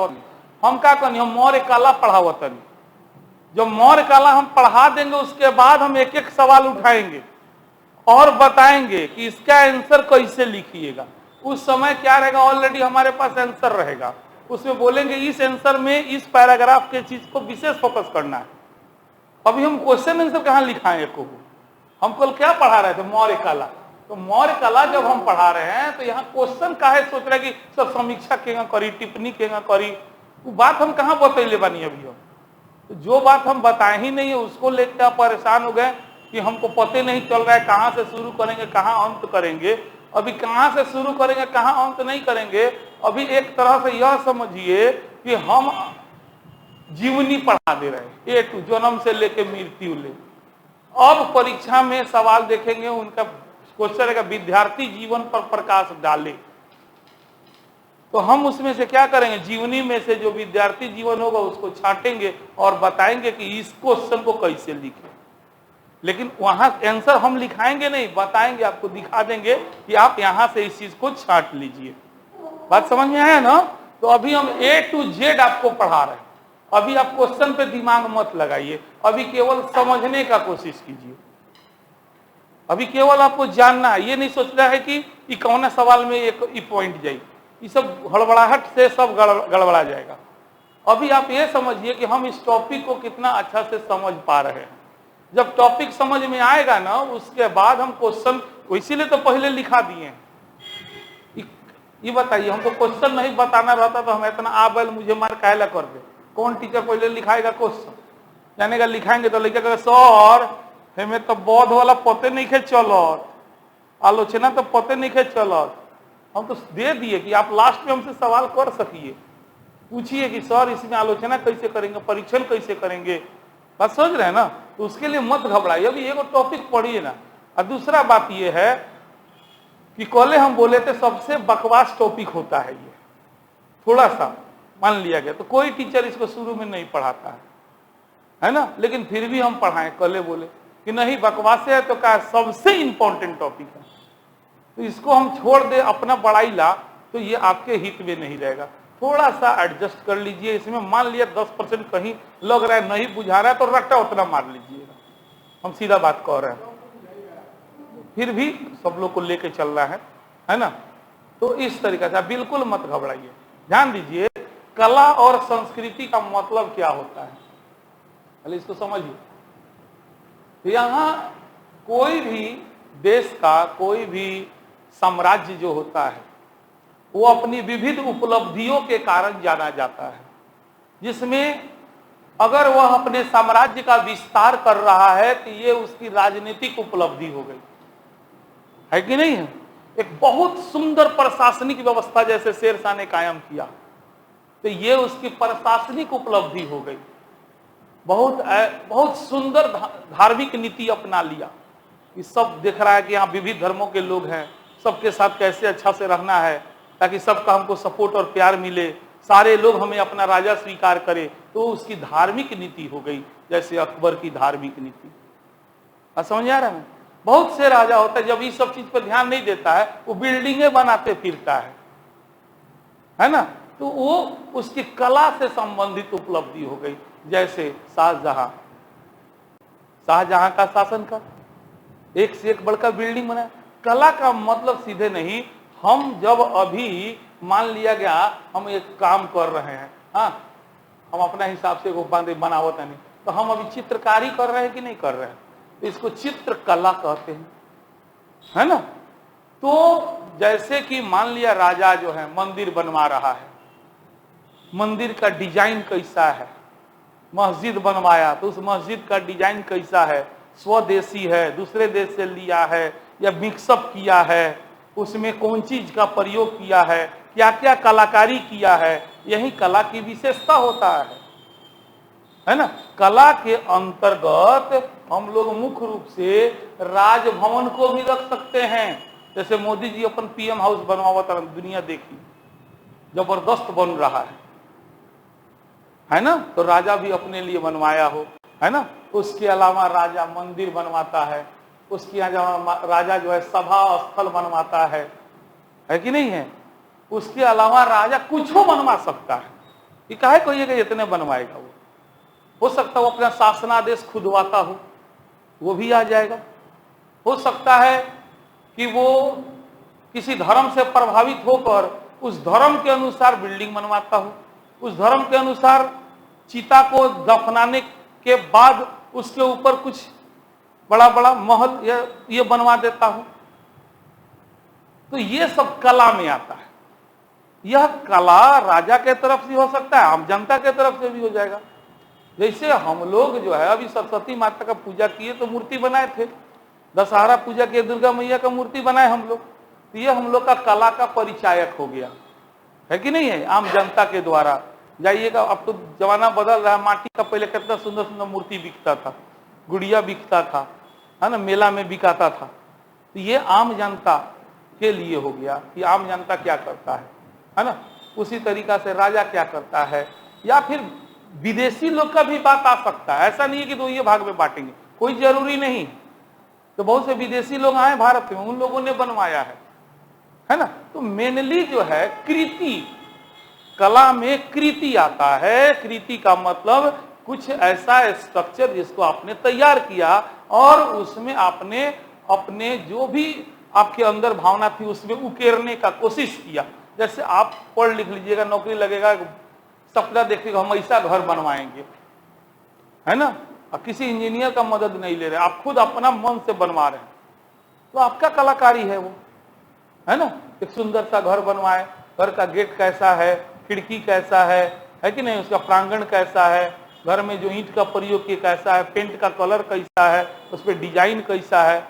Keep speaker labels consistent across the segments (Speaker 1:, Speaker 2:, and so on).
Speaker 1: हम क्या करनी, हम मौर्य कला पढ़ावतनी। जो मौर्य कला हम पढ़ा देंगे उसके बाद हम एक एक सवाल उठाएंगे और बताएंगे कि इसका आंसर कैसे लिखिएगा। उस समय क्या रहेगा, ऑलरेडी हमारे पास आंसर रहेगा, उसमें बोलेंगे इस आंसर में इस पैराग्राफ के चीज को विशेष फोकस करना है। अभी हम क्वेश्चन आंसर कहाँ लिखाएं को, हम कल क्या पढ़ा रहे थे, मौर्य कला। तो मौर्य कला जब हम पढ़ा रहे हैं तो यहाँ क्वेश्चन काहे सोच रहे कि सब समीक्षा केगा करी, टिप्पणी केगा करी, वो बात हम कहाँ बतैले बानी अभी हम। तो जो बात हम बताए ही नहीं है उसको लेकर आप परेशान हो गए कि हमको पते नहीं चल रहा है कहाँ से शुरू करेंगे कहाँ अंत करेंगे। अभी कहाँ से शुरू करेंगे कहाँ अंत नहीं करेंगे। अभी एक तरह से यह समझिए कि हम जीवनी पढ़ा दे रहे हैं, ए टू, जन्म से लेके मृत्यु ले। अब परीक्षा में सवाल देखेंगे, उनका क्वेश्चन रहेगा विद्यार्थी जीवन पर प्रकाश डाले। तो हम उसमें से क्या करेंगे, जीवनी में से जो विद्यार्थी जीवन होगा उसको छांटेंगे और बताएंगे कि इस क्वेश्चन को कैसे लिखें। लेकिन वहां आंसर हम लिखाएंगे नहीं, बताएंगे, आपको दिखा देंगे कि आप यहां से इस चीज को छांट लीजिए। बात समझ में आया ना। तो अभी हम A to Z आपको पढ़ा रहे हैं। अभी आप क्वेश्चन पे दिमाग मत लगाइए, अभी केवल समझने का कोशिश कीजिए। अभी केवल आपको जानना है, ये नहीं सोचना है कि कौन सवाल में एक पॉइंट जाए, ये सब हड़बड़ाहट से सब गड़बड़ा जाएगा। अभी आप ये समझिए कि हम इस टॉपिक को कितना अच्छा से समझ पा रहे हैं। जब टॉपिक समझ में आएगा ना उसके बाद हम क्वेश्चन, इसीलिए तो पहले लिखा दिए हैं। ये बताइए, हमको क्वेश्चन नहीं बताना रहता तो हम इतना आबल मुझे मार कायला कर दे। कौन टीचर पहले लिखाएगा क्वेश्चन, जाने का लिखाएंगे तो लिखेगा सर हमें तो बौद्ध वाला पते नहीं खे चलत, आलोचना तो पते नहीं खे चलत। हम तो दे दिए कि आप लास्ट में हमसे सवाल कर सकिए, पूछिए कि सर इसमें आलोचना कैसे करेंगे, परीक्षण कैसे करेंगे। बात समझ रहे हैं ना। तो उसके लिए मत घबराइए, अभी एक टॉपिक पढ़िए ना। और दूसरा बात ये है कि कल हम बोले थे सबसे बकवास टॉपिक होता है ये, थोड़ा सा मान लिया गया। तो कोई टीचर इसको शुरू में नहीं पढ़ाता है ना, लेकिन फिर भी हम पढ़ाएं। कल बोले कि नहीं बकवास है तो क्या सबसे इंपॉर्टेंट टॉपिक है, तो इसको हम छोड़ दे अपना बड़ाई ला, तो ये आपके हित में नहीं रहेगा। थोड़ा सा एडजस्ट कर लीजिए इसमें। मान लिया 10% कहीं लग रहा है नहीं बुझा रहा है तो रट्टा उतना मार लीजिएगा, हम सीधा बात कह रहे हैं। फिर भी सब लोग को लेके चल रहा है ना। तो इस तरीके से बिल्कुल मत घबराइए। ध्यान दीजिए कला और संस्कृति का मतलब क्या होता है, पहले इसको समझिए। यहाँ कोई भी देश का कोई भी साम्राज्य जो होता है वो अपनी विविध उपलब्धियों के कारण जाना जाता है, जिसमें अगर वह अपने साम्राज्य का विस्तार कर रहा है तो ये उसकी राजनीतिक उपलब्धि हो गई है कि नहीं है। एक बहुत सुंदर प्रशासनिक व्यवस्था जैसे शेरशाह ने कायम किया तो ये उसकी प्रशासनिक उपलब्धि हो गई। बहुत सुंदर धार्मिक नीति अपना लिया कि सब देख रहा है कि यहाँ विविध धर्मों के लोग हैं, सबके साथ कैसे अच्छा से रहना है ताकि सबका हमको सपोर्ट और प्यार मिले, सारे लोग हमें अपना राजा स्वीकार करें। तो उसकी धार्मिक नीति हो गई, जैसे अकबर की धार्मिक नीति। समझ आ रहा है। बहुत से राजा होता है जब इस सब चीज पर ध्यान नहीं देता है, वो बिल्डिंगें बनाते फिरता है ना। तो वो उसकी कला से संबंधित उपलब्धि हो गई। जैसे शाहजहां का शासन का एक से एक बड़का बिल्डिंग बनाया। कला का मतलब सीधे नहीं, हम जब अभी मान लिया गया हम एक काम कर रहे हैं, हाँ हम अपना हिसाब से बनावत नहीं, तो हम अभी चित्रकारी कर रहे हैं कि नहीं कर रहे हैं, तो इसको चित्रकला कहते हैं, है ना। तो जैसे कि मान लिया राजा जो है मंदिर बनवा रहा है, मंदिर का डिजाइन कैसा है, मस्जिद बनवाया तो उस मस्जिद का डिजाइन कैसा है, स्वदेशी है, दूसरे देश से लिया है या मिक्सअप किया है, उसमें कौन चीज का प्रयोग किया है, क्या क्या कलाकारी किया है, यही कला की विशेषता होता है ना। कला के अंतर्गत हम लोग मुख्य रूप से राजभवन को भी रख सकते हैं। जैसे मोदी जी अपन पीएम हाउस बनवावत, दुनिया देखी जबरदस्त बन रहा है ना। तो राजा भी अपने लिए बनवाया हो, है ना। उसके अलावा राजा मंदिर बनवाता है, उसके यहाँ राजा जो है सभा स्थल बनवाता है कि नहीं है। उसके अलावा राजा कुछ बनवा सकता है, ये काहे कहिएगा इतने बनवाएगा? वो हो सकता है वो अपना शासनादेश खुदवाता हो, वो भी आ जाएगा। हो सकता है कि वो किसी धर्म से प्रभावित होकर उस धर्म के अनुसार बिल्डिंग बनवाता हो, उस धर्म के अनुसार चिता को दफनाने के बाद उसके ऊपर कुछ बड़ा बड़ा महल ये बनवा देता हो। तो ये सब कला में आता है। यह कला राजा के तरफ से हो सकता है, आम जनता के तरफ से भी हो जाएगा। जैसे हम लोग जो है अभी सरस्वती माता का पूजा किए तो मूर्ति बनाए थे, दशहरा पूजा किए दुर्गा मैया का मूर्ति बनाए हम लोग, तो ये हम लोग का कला का परिचायक हो गया है कि नहीं है, आम जनता के द्वारा। जाइएगा, अब तो जमाना बदल रहा है, माटी का पहले कितना सुंदर सुंदर मूर्ति बिकता था, गुड़िया बिकता था, है ना, मेला में बिकाता था। तो ये आम जनता के लिए हो गया कि आम जनता क्या करता है ना। उसी तरीका से राजा क्या करता है, या फिर विदेशी लोग का भी बात आ सकता है। ऐसा नहीं है कि दो ये भाग में बांटेंगे, कोई जरूरी नहीं। तो बहुत से विदेशी लोग आए भारत में, उन लोगों ने बनवाया है ना। तो मेनली जो है कृति, कला में कृति आता है। कृति का मतलब कुछ ऐसा स्ट्रक्चर जिसको आपने तैयार किया और उसमें आपने अपने जो भी आपके अंदर भावना थी उसमें उकेरने का कोशिश किया। जैसे आप पढ़ लिख लीजिएगा, नौकरी लगेगा, सपना देखिएगा हम ऐसा घर बनवाएंगे, है ना, और किसी इंजीनियर का मदद नहीं ले रहे, आप खुद अपना मन से बनवा रहे हैं, तो आपका कलाकारी है वो, है ना। एक सुंदर सा घर बनवाए, घर का गेट कैसा है, खिड़की कैसा है कि नहीं, उसका प्रांगण कैसा है, घर में जो ईंट का प्रयोग किया कैसा है, पेंट का कलर कैसा है, उस पर डिजाइन कैसा है,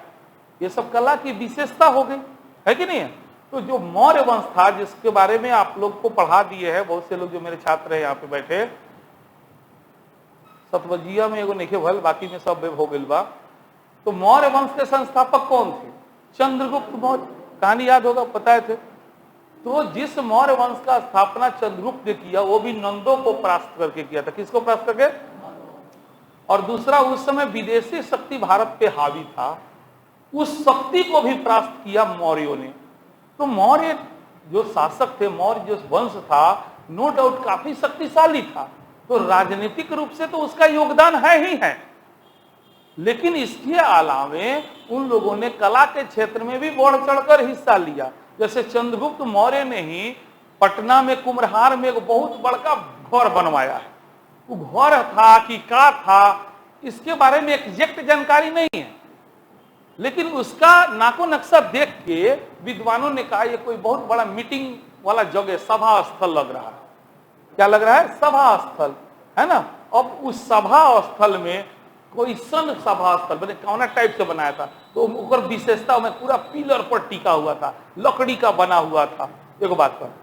Speaker 1: ये सब कला की विशेषता हो गई, है कि नहीं है। तो जो मौर्य वंश था, जिसके बारे में आप लोग को पढ़ा दिए हैं बहुत से लोग जो मेरे छात्र हैं यहाँ पे बैठे, सतवजिया में एगो नहीं भल, बाकी में सब हो गई बा। तो मौर्य वंश के संस्थापक कौन थे? चंद्रगुप्त मौर्य, कहानी याद होगा, पता थे। तो जिस मौर्य वंश का स्थापना चंद्रगुप्त ने किया वो भी नंदों को परास्त करके किया था। किसको परास्त करके? और दूसरा, उस समय विदेशी शक्ति भारत पे हावी था, उस शक्ति को भी परास्त किया मौर्यों ने। तो मौर्य जो शासक थे, मौर्य जो वंश था, नो डाउट काफी शक्तिशाली था। तो राजनीतिक रूप से तो उसका योगदान है ही है, लेकिन इसके अलावे उन लोगों ने कला के क्षेत्र में भी बढ़ चढ़कर हिस्सा लिया। जैसे चंद्रगुप्त मौर्य ने ही पटना में कुम्हरार में एक बहुत बड़का घर बनवाया है। वो घर था कि क्या था इसके बारे में एग्जैक्ट जानकारी नहीं है, लेकिन उसका नाको नक्शा देख के विद्वानों ने कहा ये कोई बहुत बड़ा मीटिंग वाला जगह, सभा स्थल लग रहा है। क्या लग रहा है? सभा स्थल, है ना। अब उस सभा स्थल में कोई सन सभा स्थल बने कौन टाइप से बनाया था, तो ऊपर विशेषता में पूरा पिलर पर टिका हुआ था, लकड़ी का बना हुआ था। एक बात पर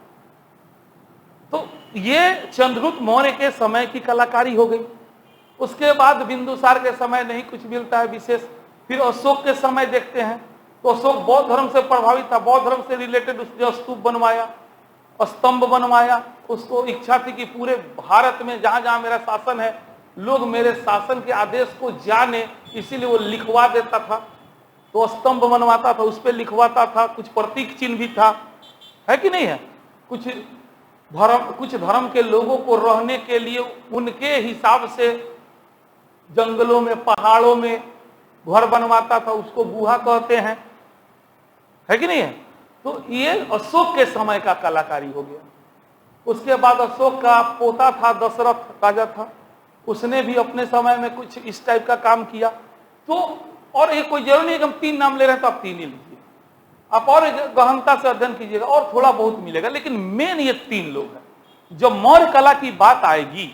Speaker 1: तो ये चंद्रगुप्त मौर्य के समय की कलाकारी हो गई। उसके बाद बिंदुसार के समय नहीं कुछ मिलता है विशेष। फिर अशोक के समय देखते हैं तो अशोक बौद्ध धर्म से प्रभावित था, बौद्ध धर्म से रिलेटेड उसने स्तूप बनवाया, स्तंभ बनवाया। उसको इच्छा थी कि पूरे भारत में जहां जहां मेरा शासन है लोग मेरे शासन के आदेश को जाने, इसीलिए वो लिखवा देता था। तो स्तंभ बनवाता था, उस पर लिखवाता था, कुछ प्रतीक चिन्ह भी था, है कि नहीं है। कुछ धर्म के लोगों को रहने के लिए उनके हिसाब से जंगलों में, पहाड़ों में घर बनवाता था, उसको गुहा कहते हैं, है कि नहीं है। तो ये अशोक के समय का कलाकारी हो गया। उसके बाद अशोक का पोता था, दशरथ राजा था, उसने भी अपने समय में कुछ इस टाइप का काम किया। तो और ये कोई जरूरी नहीं कि हम 3 नाम ले रहे हैं तो आप 3 ही लीजिए, आप और गहनता से अध्ययन कीजिएगा और थोड़ा बहुत मिलेगा, लेकिन मेन ये 3 लोग हैं। जब मौर्य कला की बात आएगी,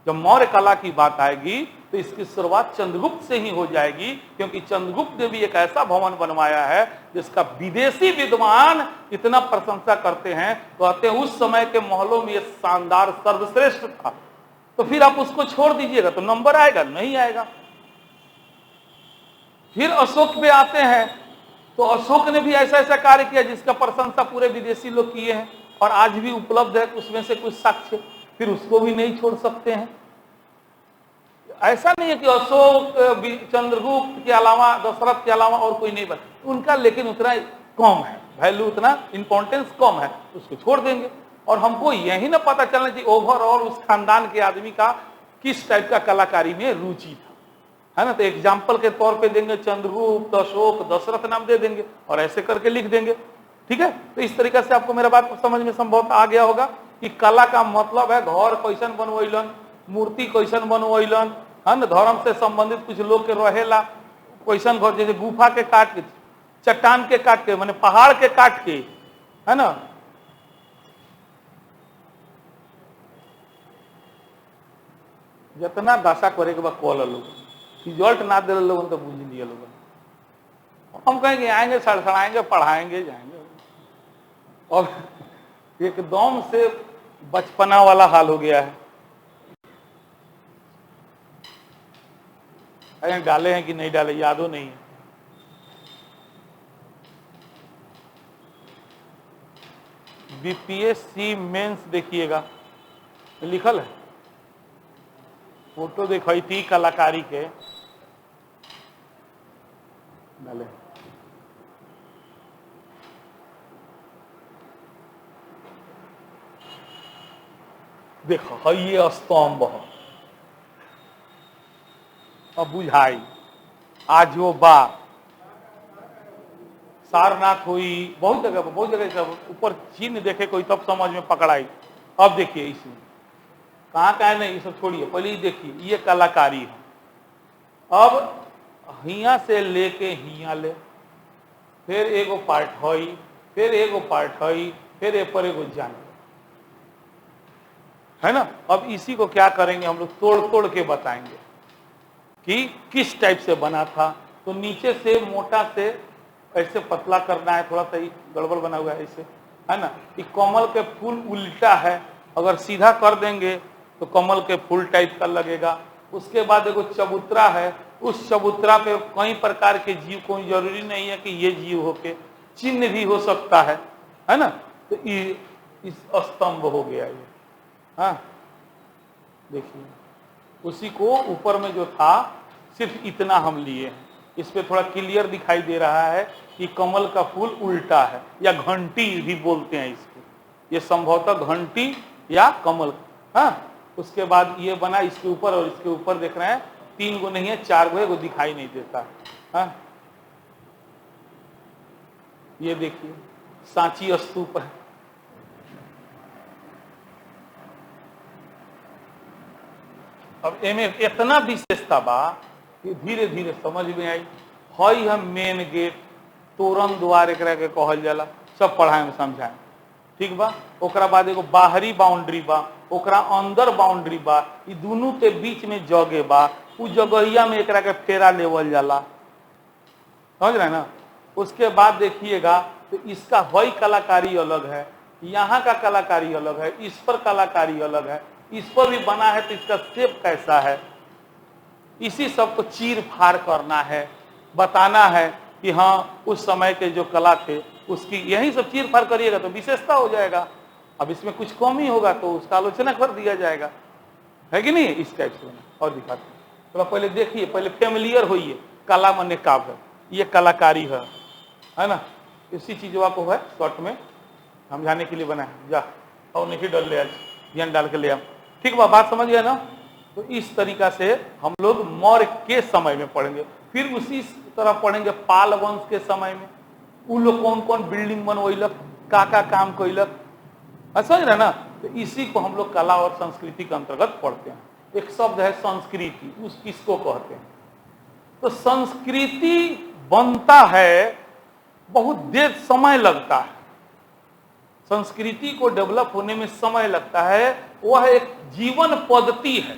Speaker 1: जब मौर्य कला की बात आएगी तो इसकी शुरुआत चंद्रगुप्त से ही हो जाएगी, क्योंकि चंद्रगुप्त ने भी एक ऐसा भवन बनवाया है जिसका विदेशी विद्वान इतना प्रशंसा करते हैं, कहते हैं उस समय के महलों में ये शानदार सर्वश्रेष्ठ था। तो फिर आप उसको छोड़ दीजिएगा तो नंबर आएगा? नहीं आएगा। फिर अशोक पे आते हैं तो अशोक ने भी ऐसा ऐसा कार्य किया जिसका प्रशंसा पूरे विदेशी लोग किए हैं और आज भी उपलब्ध है उसमें से कुछ साक्ष्य, फिर उसको भी नहीं छोड़ सकते हैं। ऐसा नहीं है कि अशोक, चंद्रगुप्त के अलावा, दशरथ के अलावा और कोई नहीं बना उनका, लेकिन उतना कम है वैल्यू, उतना इंपॉर्टेंस कम है, उसको छोड़ देंगे। और हमको यही ना पता चलना चाहिए ओवरऑल उस खानदान के आदमी का किस टाइप का कलाकारी में रुचि था, है ना। तो एग्जाम्पल के तौर पे देंगे चंद्रगुप्त, अशोक, दशरथ नाम दे देंगे और ऐसे करके लिख देंगे, ठीक है। तो इस तरीके से आपको मेरा बात समझ में संभवतः आ गया होगा कि कला का मतलब है घर कैसन बनवैलन, मूर्ति कैसन बनवैलन, है ना। धर्म से संबंधित कुछ लोग के रहेला कैसन घर, जैसे गुफा के काट के, चट्टान के काट के, माने पहाड़ के काट के, है ना। जितना दशा करे के बाद कॉल लोग रिजल्ट ना दे लोगन तो बुझ लिया लोगन। हम कहेंगे आएंगे सड़सड़ाएंगे पढ़ाएंगे जाएंगे, और एकदम से बचपना वाला हाल हो गया है। अरे डाले हैं कि नहीं डाले यादों नहीं है। बीपीएससी मेंस देखिएगा लिखल है, फोटो दिखाई थी कलाकारी के डाले। देखो ये स्तंभ है, अब बुझाई आज वो बा सारनाथ हुई, बहुत जगह ऊपर चिन्ह देखे कोई तब समझ में पकड़ाई। अब देखिए इसमें कहाँ है नहीं, ये सब छोड़िए, पहले ही देखिए ये कलाकारी है। अब हिया से लेके हिया ले, फिर एगो पार्ट हई, फिर एगो पार्ट हई, फिर ए पर एगो जान, है ना। अब इसी को क्या करेंगे हम लोग, तोड़ तोड़ के बताएंगे कि किस टाइप से बना था। तो नीचे से मोटा से ऐसे पतला करना है, थोड़ा सा गड़बड़ बना हुआ है ऐसे, है ना। ये कमल के फूल उल्टा है, अगर सीधा कर देंगे तो कमल के फूल टाइप का लगेगा। उसके बाद एगो चबूतरा है, उस चबूतरा पे कई प्रकार के जीव, कोई जरूरी नहीं है कि ये जीव होके, चिन्ह भी हो सकता है ना। तो इस स्तंभ हो गया ये, हाँ देखिए। उसी को ऊपर में जो था सिर्फ इतना हम लिए हैं, इस पे थोड़ा क्लियर दिखाई दे रहा है कि कमल का फूल उल्टा है, या घंटी भी बोलते हैं इसको, ये संभवतः घंटी या कमल, हाँ। उसके बाद ये बना इसके ऊपर, और इसके ऊपर देख रहे हैं 3 गो नहीं है 4 गो है, वो दिखाई नहीं देता, हाँ। ये देखिए सांची स्तूप है। अब एमे इतना विशेषता बा कि धीरे धीरे समझ में आई। हई हम मेन गेट, तोरण द्वार एकरा के कहल जाला, सब पढ़ाए में समझाए, ठीक बा। ओकरा बाद एगो बाहरी बाउंड्री बा, ओकरा अंदर बाउंड्री बा, ई दोनों के बीच में जगह बा, उ जगहिया में एकरा के फेरा लेवल जाला, समझ रहे हैं ना। उसके बाद देखिएगा तो इसका हई कलाकारी अलग है, यहाँ का कलाकारी अलग है, इस पर कलाकारी अलग है, इस पर भी बना है तो इसका शेप कैसा है, इसी सब को चीर फाड़ करना है, बताना है कि हाँ उस समय के जो कला थे उसकी यही सब चीर फाड़ करिएगा तो विशेषता हो जाएगा। अब इसमें कुछ कमी होगा तो उसका आलोचना कर दिया जाएगा, है कि नहीं। इस टाइप से और दिखाते हैं, थोड़ा पहले देखिए, पहले फेमिलियर होइए, कला मने काव्य, ये कलाकारी है ना। इसी चीजों को है शॉर्ट में समझाने के लिए बना है, जा और नहीं डर ले, आज ध्यान डाल के ले हम, ठीक बा, बात समझ गए ना। तो इस तरीका से हम लोग मौर्य के समय में पढ़ेंगे, फिर उसी तरह पढ़ेंगे पाल वंश के समय में, उन लोग कौन कौन बिल्डिंग बनवैलक, का काम कैलक, समझ रहे ना। तो इसी को हम लोग कला और संस्कृति के अंतर्गत पढ़ते हैं। एक शब्द है संस्कृति, उस किसको कहते हैं। तो संस्कृति बनता है, बहुत देर समय लगता है, संस्कृति को डेवलप होने में समय लगता है, वह एक जीवन पद्धति है।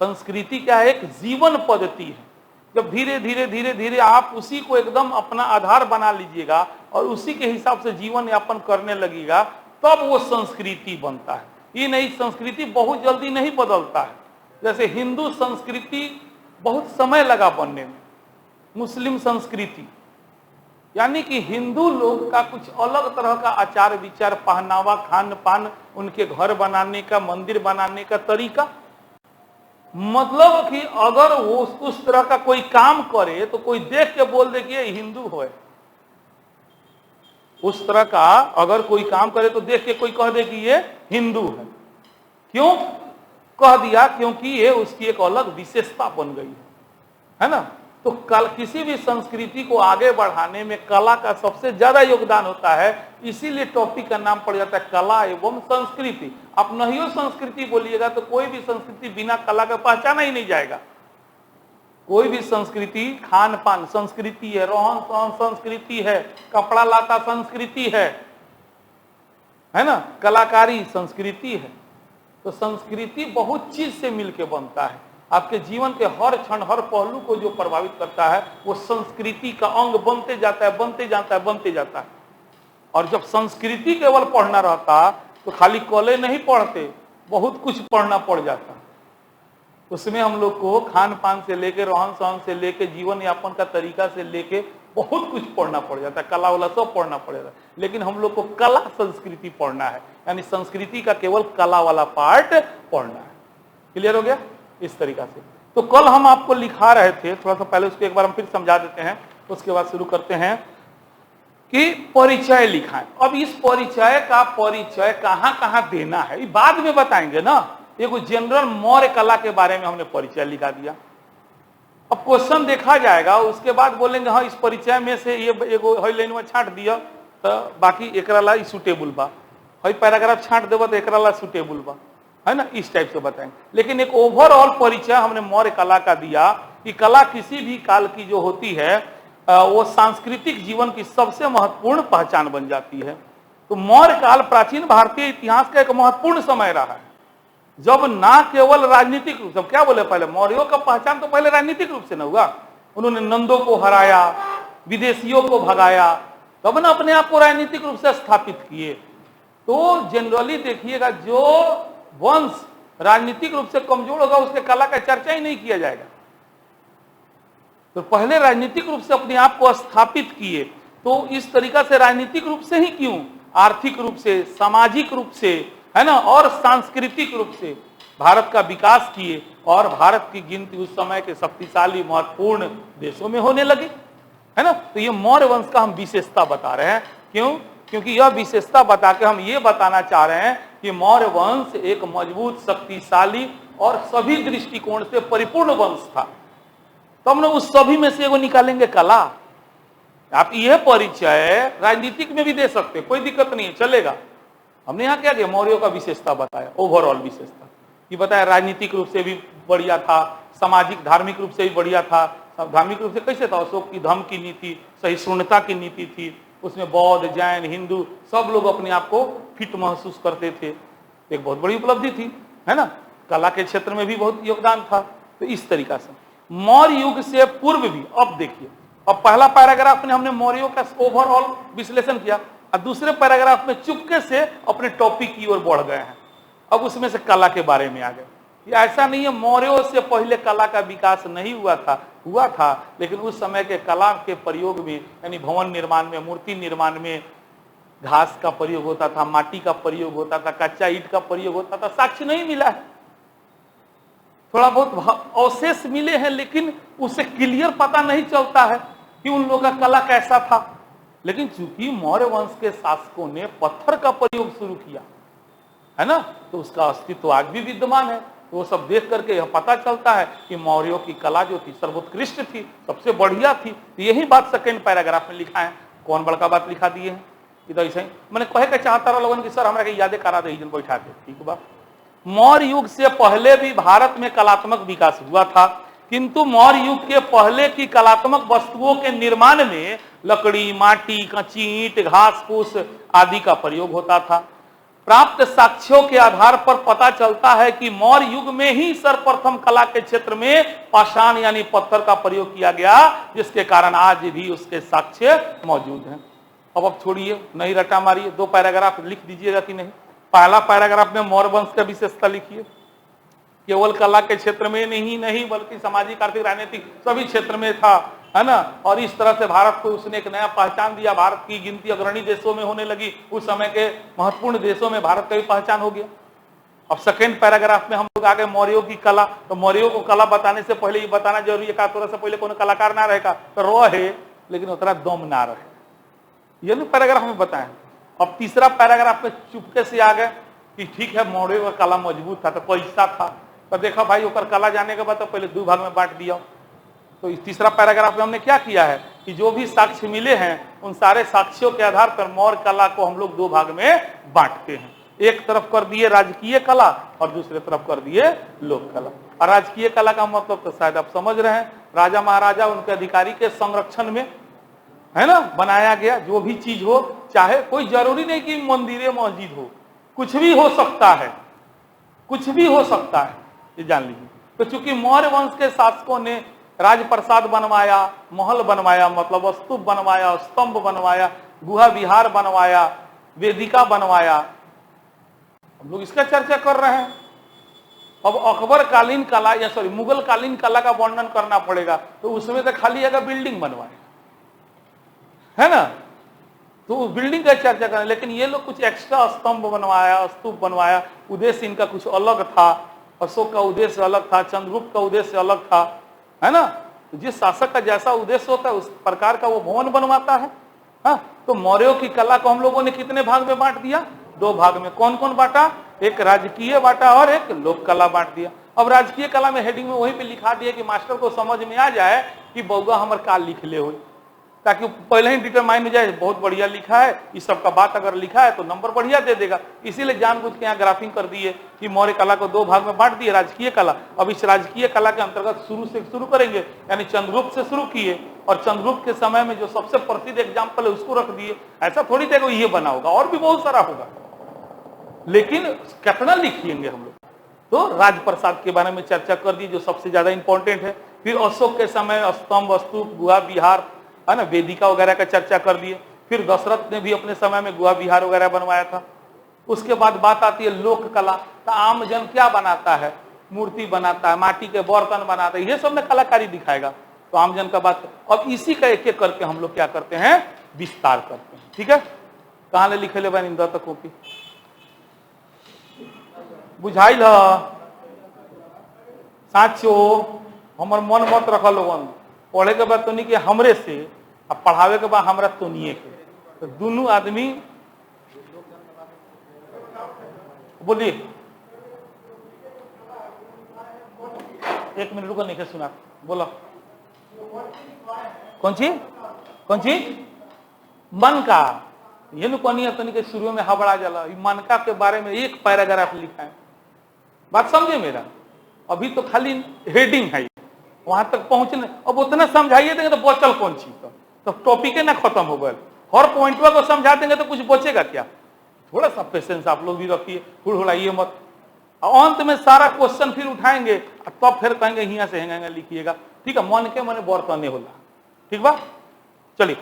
Speaker 1: संस्कृति क्या है, एक जीवन पद्धति है। जब धीरे धीरे धीरे धीरे आप उसी को एकदम अपना आधार बना लीजिएगा और उसी के हिसाब से जीवन यापन करने लगेगा, तब वो संस्कृति बनता है। ये नहीं, संस्कृति बहुत जल्दी नहीं बदलता है। जैसे हिंदू संस्कृति बहुत समय लगा बनने में, मुस्लिम संस्कृति यानी कि हिंदू लोग का कुछ अलग तरह का आचार विचार, पहनावा, खान पान, उनके घर बनाने का, मंदिर बनाने का तरीका, मतलब कि अगर वो उस तरह का कोई काम करे तो कोई देख के बोल दे कि ये हिंदू है, उस तरह का अगर कोई काम करे तो देख के कोई कह दे कि ये हिंदू है। क्यों कह दिया? क्योंकि ये उसकी एक अलग विशेषता बन गई है ना। तो किसी भी संस्कृति को आगे बढ़ाने में कला का सबसे ज्यादा योगदान होता है, इसीलिए टॉपिक का नाम पड़ जाता है कला एवं संस्कृति। आप नहीं हो संस्कृति बोलिएगा तो कोई भी संस्कृति बिना कला का पहचाना ही नहीं जाएगा। कोई भी संस्कृति, खान पान संस्कृति है, रहन सहन संस्कृति है, कपड़ा लाता संस्कृति है ना, कलाकारी संस्कृति है। तो संस्कृति बहुत चीज से मिलकर बनता है। आपके जीवन के हर क्षण हर पहलू को जो प्रभावित करता है वो संस्कृति का अंग बनते जाता है, बनते जाता है, बनते जाता है। और जब संस्कृति केवल पढ़ना रहता तो खाली कॉलेज नहीं पढ़ते, बहुत कुछ पढ़ना पड़ जाता। उसमें हम लोग को खान पान से लेके, रहन सहन से लेके, जीवन यापन का तरीका से लेके बहुत कुछ पढ़ना पड़ जाता है, कला वाला सब पढ़ना पड़ेगा। लेकिन हम लोग को कला संस्कृति पढ़ना है, यानी संस्कृति का केवल कला वाला पार्ट पढ़ना है। क्लियर हो गया? इस तरीका से। तो कल हम आपको लिखा रहे थे, थोड़ा सा पहले उसको एक बार हम फिर समझा देते हैं, उसके बाद शुरू करते हैं कि परिचय लिखा है। अब इस परिचय का परिचय कहां कहां देना है ये बाद में बताएंगे ना। एक जनरल मौर्य कला के बारे में हमने परिचय लिखा दिया। अब क्वेश्चन देखा जाएगा, उसके बाद बोलेंगे हाँ इस परिचय में से ये एगो हई लाइन में छांट दिया तो बाकी एकरा ला सुटेबल बा, हई पैराग्राफ छांट देबा तो एकरा ला सुटेबल बा, है ना, इस टाइप से बताएंगे। लेकिन एक ओवरऑल परिचय हमने मौर्य कला का दिया कि कला किसी भी काल की जो होती है वो सांस्कृतिक जीवन की सबसे महत्वपूर्ण पहचान बन जाती है। तो मौर्य काल प्राचीन भारतीय इतिहास का एक महत्वपूर्ण समय रहा है, जब ना केवल राजनीतिक रूप से, क्या बोले पहले मौर्यों का पहचान तो पहले राजनीतिक रूप से न हुआ, उन्होंने नंदों को हराया, विदेशियों को भगाया, तब ना अपने आप को राजनीतिक रूप से स्थापित किए। तो जनरली देखिएगा जो वंश राजनीतिक रूप से कमजोर होगा उसके कला का चर्चा ही नहीं किया जाएगा। तो पहले राजनीतिक रूप से अपने आप को स्थापित किए, तो इस तरीका से राजनीतिक रूप से ही क्यों, आर्थिक रूप से, सामाजिक रूप से, है ना, और सांस्कृतिक रूप से भारत का विकास किए। और भारत की गिनती उस समय के शक्तिशाली महत्वपूर्ण देशों में होने लगी, है ना। तो ये मौर्य वंश का हम विशेषता बता रहे हैं। क्यों? क्योंकि यह विशेषता बता के हम ये बताना चाह रहे हैं कि मौर्य वंश एक मजबूत, शक्तिशाली और सभी दृष्टिकोण से परिपूर्ण वंश था। तो हम लोग उस सभी में से एगो निकालेंगे कला। आप यह परिचय राजनीतिक में भी दे सकते, कोई दिक्कत नहीं है, चलेगा। हमने यहाँ क्या किया, मौर्यों का विशेषता बताया, ओवरऑल विशेषता ये बताया। राजनीतिक रूप से भी बढ़िया था, सामाजिक धार्मिक रूप से भी बढ़िया था। धार्मिक रूप से कैसे था, अशोक की धम्म की नीति, सहिष्णुता की नीति थी, उसमें बौद्ध, जैन, हिंदू सब लोग अपने आप को फिट महसूस करते थे, एक बहुत बड़ी उपलब्धि थी, है ना। कला के क्षेत्र में भी बहुत योगदान था। तो इस तरीका से मौर्य युग से पूर्व भी, अब देखिए, अब पहला पैराग्राफ में हमने मौर्यों का ओवरऑल विश्लेषण किया और दूसरे पैराग्राफ में चुपके से अपने टॉपिक की ओर बढ़ गए हैं। अब उसमें से कला के बारे में आ गए। ये ऐसा नहीं है मौर्यों से पहले कला का विकास नहीं हुआ था, लेकिन उस समय के कला के प्रयोग में, यानी भवन निर्माण में, मूर्ति निर्माण में घास का प्रयोग होता था, माटी का प्रयोग होता था, कच्चा ईंट का प्रयोग होता था। साक्ष्य नहीं मिला है, थोड़ा बहुत अवशेष मिले हैं, लेकिन उससे क्लियर पता नहीं चलता है कि उन लोगों का कला कैसा था। लेकिन चूंकि मौर्य वंश के शासकों ने पत्थर का प्रयोग शुरू किया, है ना, तो उसका अस्तित्व आज भी विद्यमान है। तो वो सब देख करके यह पता चलता है कि मौर्यों की कला जो थी सर्वोत्कृष्ट थी, सबसे बढ़िया थी। तो यही बात सेकेंड पैराग्राफ में लिखा है। कौन बड़का बात लिखा दिए हैं, इधर ऐसे मैंने कहे के चाहता रहा लोगन की सर हमारे यादें करा दे बैठा के, ठीक बा। मौर्य युग से पहले भी भारत में कलात्मक विकास हुआ था, किंतु मौर्य युग के पहले की कलात्मक वस्तुओं के निर्माण में लकड़ी, माटी, कच्ची ईंट, घास फूस आदि का प्रयोग होता था। प्राप्त साक्ष्यों के आधार पर पता चलता है कि मौर्य युग में ही सर्वप्रथम कला के क्षेत्र में पाषाण यानी पत्थर का प्रयोग किया गया, जिसके कारण आज भी उसके साक्ष्य मौजूद हैं। अब छोड़िए, नहीं रटा मारिए, दो पैराग्राफ लिख दीजिएगा कि नहीं। पहला पैराग्राफ में मौर्य वंश का विशेषता लिखिए। केवल कला के क्षेत्र में नहीं बल्कि सामाजिक, आर्थिक, राजनीतिक सभी क्षेत्र में था, है ना। और इस तरह से भारत को उसने एक नया पहचान दिया। भारत की गिनती अग्रणी देशों में होने लगी, उस समय के महत्वपूर्ण देशों में भारत का भी पहचान हो गया। अब सेकेंड पैराग्राफ में हम लोग आगे मौर्यों की कला। तो मौर्यों को कला बताने से पहले ये बताना जरूरी है, थोड़ा सा पहले कोनो कलाकार ना रहेगा तो रहे, लेकिन उतना दम ना रहे। ये नहीं पैराग्राफ में बताएं। अब तीसरा पैराग्राफ में चुपके से आ गए कि ठीक है मौर्य का कला मजबूत था तो पैसा था, तो देखा भाई ओकर कला जाने के बाद तो पहले 2 भाग में बांट दिया। तो इस तीसरा पैराग्राफ में हमने क्या किया है कि जो भी साक्ष्य मिले हैं उन सारे साक्ष्यों के आधार पर मौर्य कला को हम लोग 2 भाग में बांटते हैं। एक तरफ कर दिए राजकीय कला और दूसरे तरफ कर दिए लोक कला। और राजकीय कला का मतलब तो शायद आप समझ रहे हैं, राजा महाराजा उनके अधिकारी के संरक्षण में, है ना, बनाया गया जो भी चीज हो, चाहे कोई जरूरी नहीं कि मंदिर मस्जिद हो, कुछ भी हो सकता है, कुछ भी हो सकता है, ये जान लीजिए। तो चूंकि मौर्य वंश के शासकों ने राजप्रसाद बनवाया, महल बनवाया, मतलब स्तूप बनवाया, स्तंभ बनवाया, गुहा विहार बनवाया, वेदिका बनवाया, हम लोग इसका चर्चा कर रहे हैं। अब अकबर कालीन कला या सॉरी मुगल कालीन कला का वर्णन करना पड़ेगा तो उसमें तो खाली अगर बिल्डिंग बनवाएगा, है ना, तो बिल्डिंग का चर्चा करें। लेकिन ये लोग कुछ एक्स्ट्रा स्तंभ बनवाया, स्तूप बनवाया, उद्देश्य इनका कुछ अलग था। अशोक का उद्देश्य अलग था, चंद्रगुप्त का उद्देश्य अलग था, है ना। तो जिस शासक का जैसा उद्देश्य होता है उस प्रकार का वो भवन बनवाता है। हाँ, तो मौर्यों की कला को हम लोगों ने कितने भाग में बांट दिया? 2 भाग में। कौन कौन बांटा? एक राजकीय बांटा और एक लोक कला बांट दिया। अब राजकीय कला में हेडिंग में वहीं पे लिखा दिया कि मास्टर को समझ में आ जाए कि बउआ हमर का लिख ले हो, ताकि पहले ही डिटरमाइन हो जाए बहुत बढ़िया लिखा है, इस सब का बात अगर लिखा है तो नंबर बढ़िया दे देगा। इसीलिए जानबूझ के यहाँ ग्राफिंग कर दिए कि मौर्य कला को 2 भाग में बांट दिए, राजकीय कला। अब इस राजकीय कला के अंतर्गत शुरू से शुरू करेंगे, यानी चंद्रगुप्त से शुरू किए और चंद्रगुप्त के समय में जो सबसे प्रसिद्ध एग्जाम्पल है उसको रख दिए। ऐसा थोड़ी देखो ये बना होगा, और भी बहुत सारा होगा, लेकिन कितना लिखिएंगे हम लोग। तो राजप्रसाद के बारे में चर्चा कर दी जो सबसे ज्यादा इंपॉर्टेंट है। फिर अशोक के समय स्तंभ, स्तूप, गुहा विहार, है ना, वेदिका वगैरह का चर्चा कर दिए। फिर दशरथ ने भी अपने समय में गुहा विहार वगैरह बनवाया था। उसके बाद बात आती है लोक कला। तो आम जन क्या बनाता है? मूर्ति बनाता है, माटी के बर्तन बनाता है, ये सब में कलाकारी दिखाएगा। तो आम जन का बात। अब इसी का एक एक करके हम लोग क्या करते हैं? विस्तार करते हैं। ठीक है, कहाँ ले लिखे ले बनी तक कॉपी बुझाइल साचो हमर मन मत रखल लोगन। पढ़े के बाद तो नहीं कि हमरे से, अब पढ़ावे के बाद हमरा तो नहीं के। तो दोनों आदमी बोलिए, 1 मिनट रुको, नहीं सुना, बोलो। कौन चीज? कौन चीज? मन का। ये नु कौन है तो नहीं कि शुरू में हबड़ा जाला। मनका के बारे में एक पैराग्राफ लिखा है, बात समझे मेरा। अभी तो खाली हेडिंग है, वहां तक पहुंचने अब उतना समझाइए देंगे तो बचल कौन चीज? तो टॉपिक ना खत्म हो गए। हर पॉइंटवा को समझा देंगे तो कुछ बचेगा क्या? थोड़ा सा पेशेंस आप लोग भी रखिए, हुड़हुड़ाइए मत। अंत में सारा क्वेश्चन फिर उठाएंगे तब फिर कहेंगे यहाँ से हेंगा लिखिएगा। ठीक है, मन के मने बर्तन नहीं होला। ठीक बा, चलिए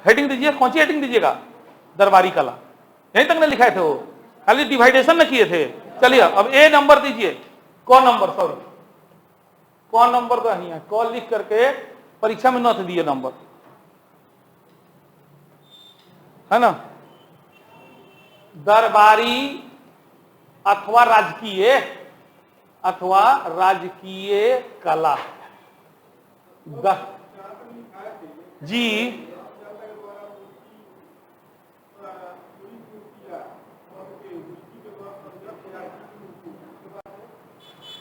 Speaker 1: हेडिंग दीजिए। कौन सी हेडिंग दीजिएगा? दरबारी कला। यहीं तक ना लिखाए थे वो, खाली डिवाइडेशन न किए थे। चलिए अब ए नंबर दीजिए। कौन नंबर? सॉरी, कौन नंबर तो नहीं है, कॉल लिख करके परीक्षा में न दिए नंबर, है ना। दरबारी अथवा राजकीय कला जी।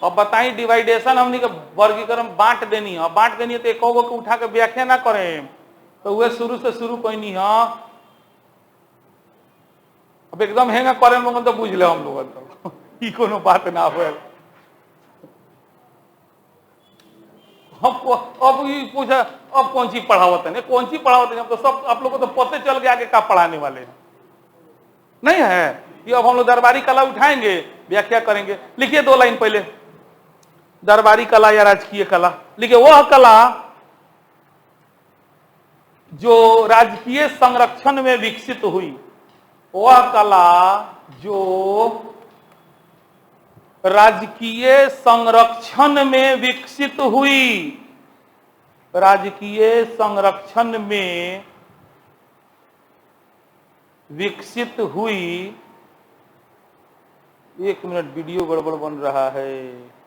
Speaker 1: अब बताइए, डिवाइडेशन हमने के वर्गीकरण बांट देनी है। बांट देनी है तो एक को उठा के व्याख्या ना करें, तो वह शुरू से शुरू कहनी है। अब एकदम हेंगा करे लोग तो बुझ ले हम लोग तो ई कोनो बात ना हो। अब ये पूछा अब कौन सी पढ़ावत है, कौन सी पढ़ावत है? तो सब आप लोगों को तो पते चल गया कि क्या पढ़ाने वाले हैं, नहीं है ये। अब हम लोग दरबारी कला उठाएंगे, व्याख्या करेंगे। लिखिए 2 लाइन पहले, दरबारी कला या राजकीय कला। लिखिए वह कला जो राजकीय संरक्षण में विकसित हुई, वह कला जो राजकीय संरक्षण में विकसित हुई, राजकीय संरक्षण में विकसित हुई। 1 मिनट, वीडियो गड़बड़ बन रहा है।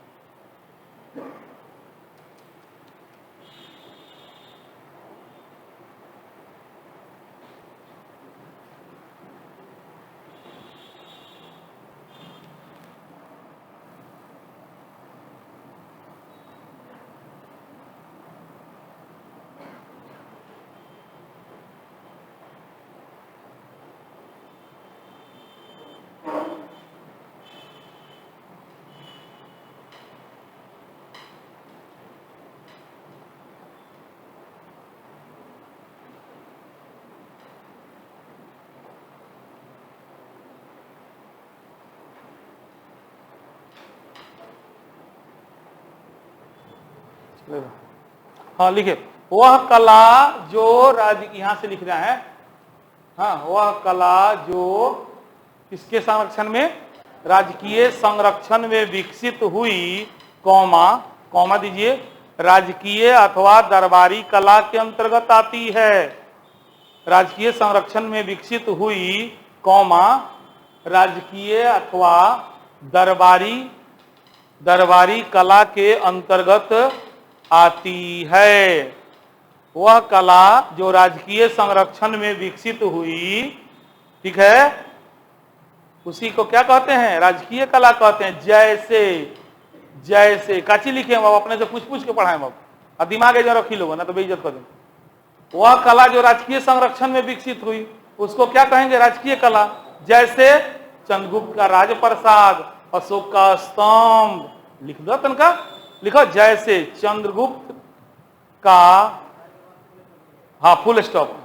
Speaker 1: हाँ लिखे, वह कला जो यहां से लिख रहा है, हाँ वह कला जो किसके संरक्षण में, राजकीय संरक्षण में विकसित हुई, कौमा कौमा दीजिए, राजकीय अथवा दरबारी कला के अंतर्गत आती है। राजकीय संरक्षण में विकसित हुई, कौमा राजकीय अथवा दरबारी कला के अंतर्गत आती है। वह कला जो राजकीय संरक्षण में विकसित हुई, ठीक है, उसी को क्या कहते हैं, राजकीय कला कहते हैं। जैसे काची लिखे हम अपने से पूछ के पढ़ाए हम, अब दिमाग जरा रखी लोगों ना तो बेइज्जत कर देंगे। वह कला जो राजकीय संरक्षण में विकसित हुई, उसको क्या कहेंगे, राजकीय कला। जैसे चंद्रगुप्त का राजप्रसाद, अशोक का स्तंभ, लिख दो तनका, लिखो जैसे चंद्रगुप्त का, हाँ फुल स्टॉप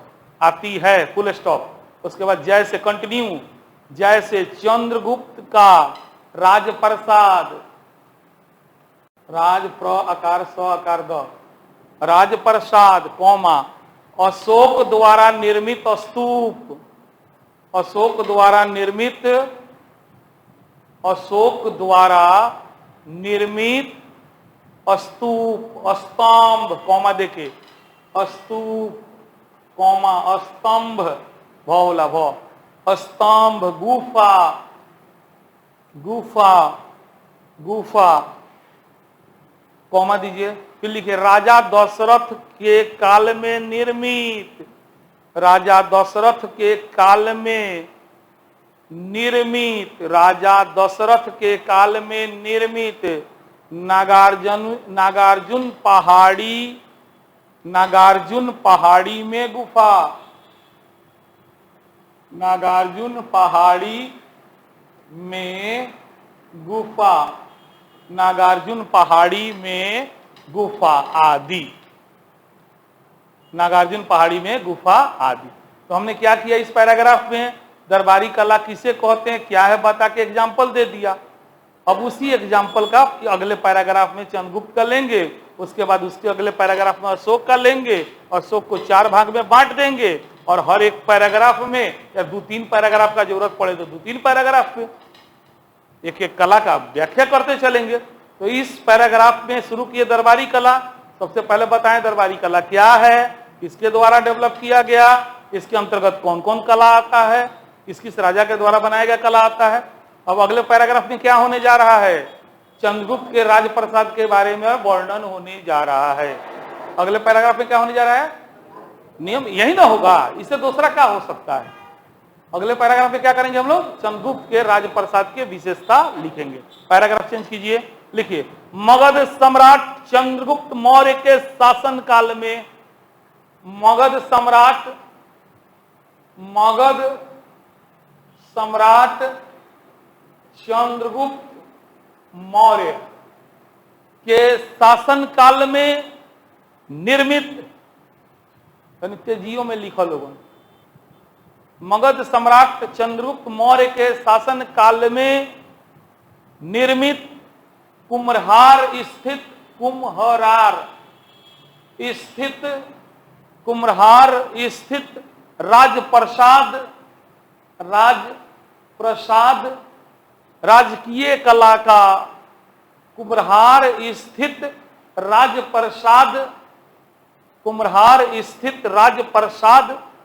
Speaker 1: आती है, फुल स्टॉप, उसके बाद जैसे कंटिन्यू, जैसे चंद्रगुप्त का राजप्रसाद, राज प्र आकार स आकार द, राजप्रसाद, कौमा अशोक द्वारा निर्मित स्तूप, अशोक द्वारा निर्मित स्तूप, स्तंभ, कौमा देखे, स्तूप, कौमा स्तंभ, भौला भौ, स्तंभ, गुफा, कौमा दीजिए, फिर लिखिए राजा दशरथ के काल में निर्मित, राजा दशरथ के काल में निर्मित, राजा दशरथ के काल में निर्मित नागार्जुन पहाड़ी में गुफा, नागार्जुन पहाड़ी में गुफा, नागार्जुन पहाड़ी में गुफा आदि, नागार्जुन पहाड़ी में गुफा आदि। तो हमने क्या किया इस पैराग्राफ में, दरबारी कला किसे कहते हैं क्या है बता के एग्जाम्पल दे दिया। अब उसी एग्जाम्पल का अगले पैराग्राफ में चंद्रगुप्त का लेंगे, उसके बाद उसके अगले पैराग्राफ में अशोक का लेंगे, अशोक को 4 भाग में बांट देंगे, और हर एक पैराग्राफ में या 2-3 पैराग्राफ का जरूरत पड़े तो 2-3 पैराग्राफ पे एक एक कला का व्याख्या करते चलेंगे। तो इस पैराग्राफ में शुरू किए दरबारी कला। सबसे पहले बताएं दरबारी कला क्या है, किसके द्वारा डेवलप किया गया, इसके अंतर्गत कौन कौन कला आता है, किस किस राजा के द्वारा बनाया गया कला आता है। अब अगले पैराग्राफ में क्या होने जा रहा है, चंद्रगुप्त के राजप्रसाद के बारे में वर्णन होने जा रहा है। अगले पैराग्राफ में क्या होने जा रहा है, नियम यही ना होगा, इससे दूसरा क्या हो सकता है। अगले पैराग्राफ में क्या करेंगे हम लोग, चंद्रगुप्त के राजप्रसाद की विशेषता लिखेंगे। पैराग्राफ चेंज कीजिए, लिखिए मगध सम्राट चंद्रगुप्त मौर्य के शासन काल में, मगध सम्राट चंद्रगुप्त मौर्य के शासन काल में निर्मित, तेजियों में लिखल होगा, मगध सम्राट चंद्रगुप्त मौर्य के शासन काल में निर्मित कुम्हरार स्थित राजप्रसाद राजकीय कला का, कुम्हरार स्थित राजप्रसाद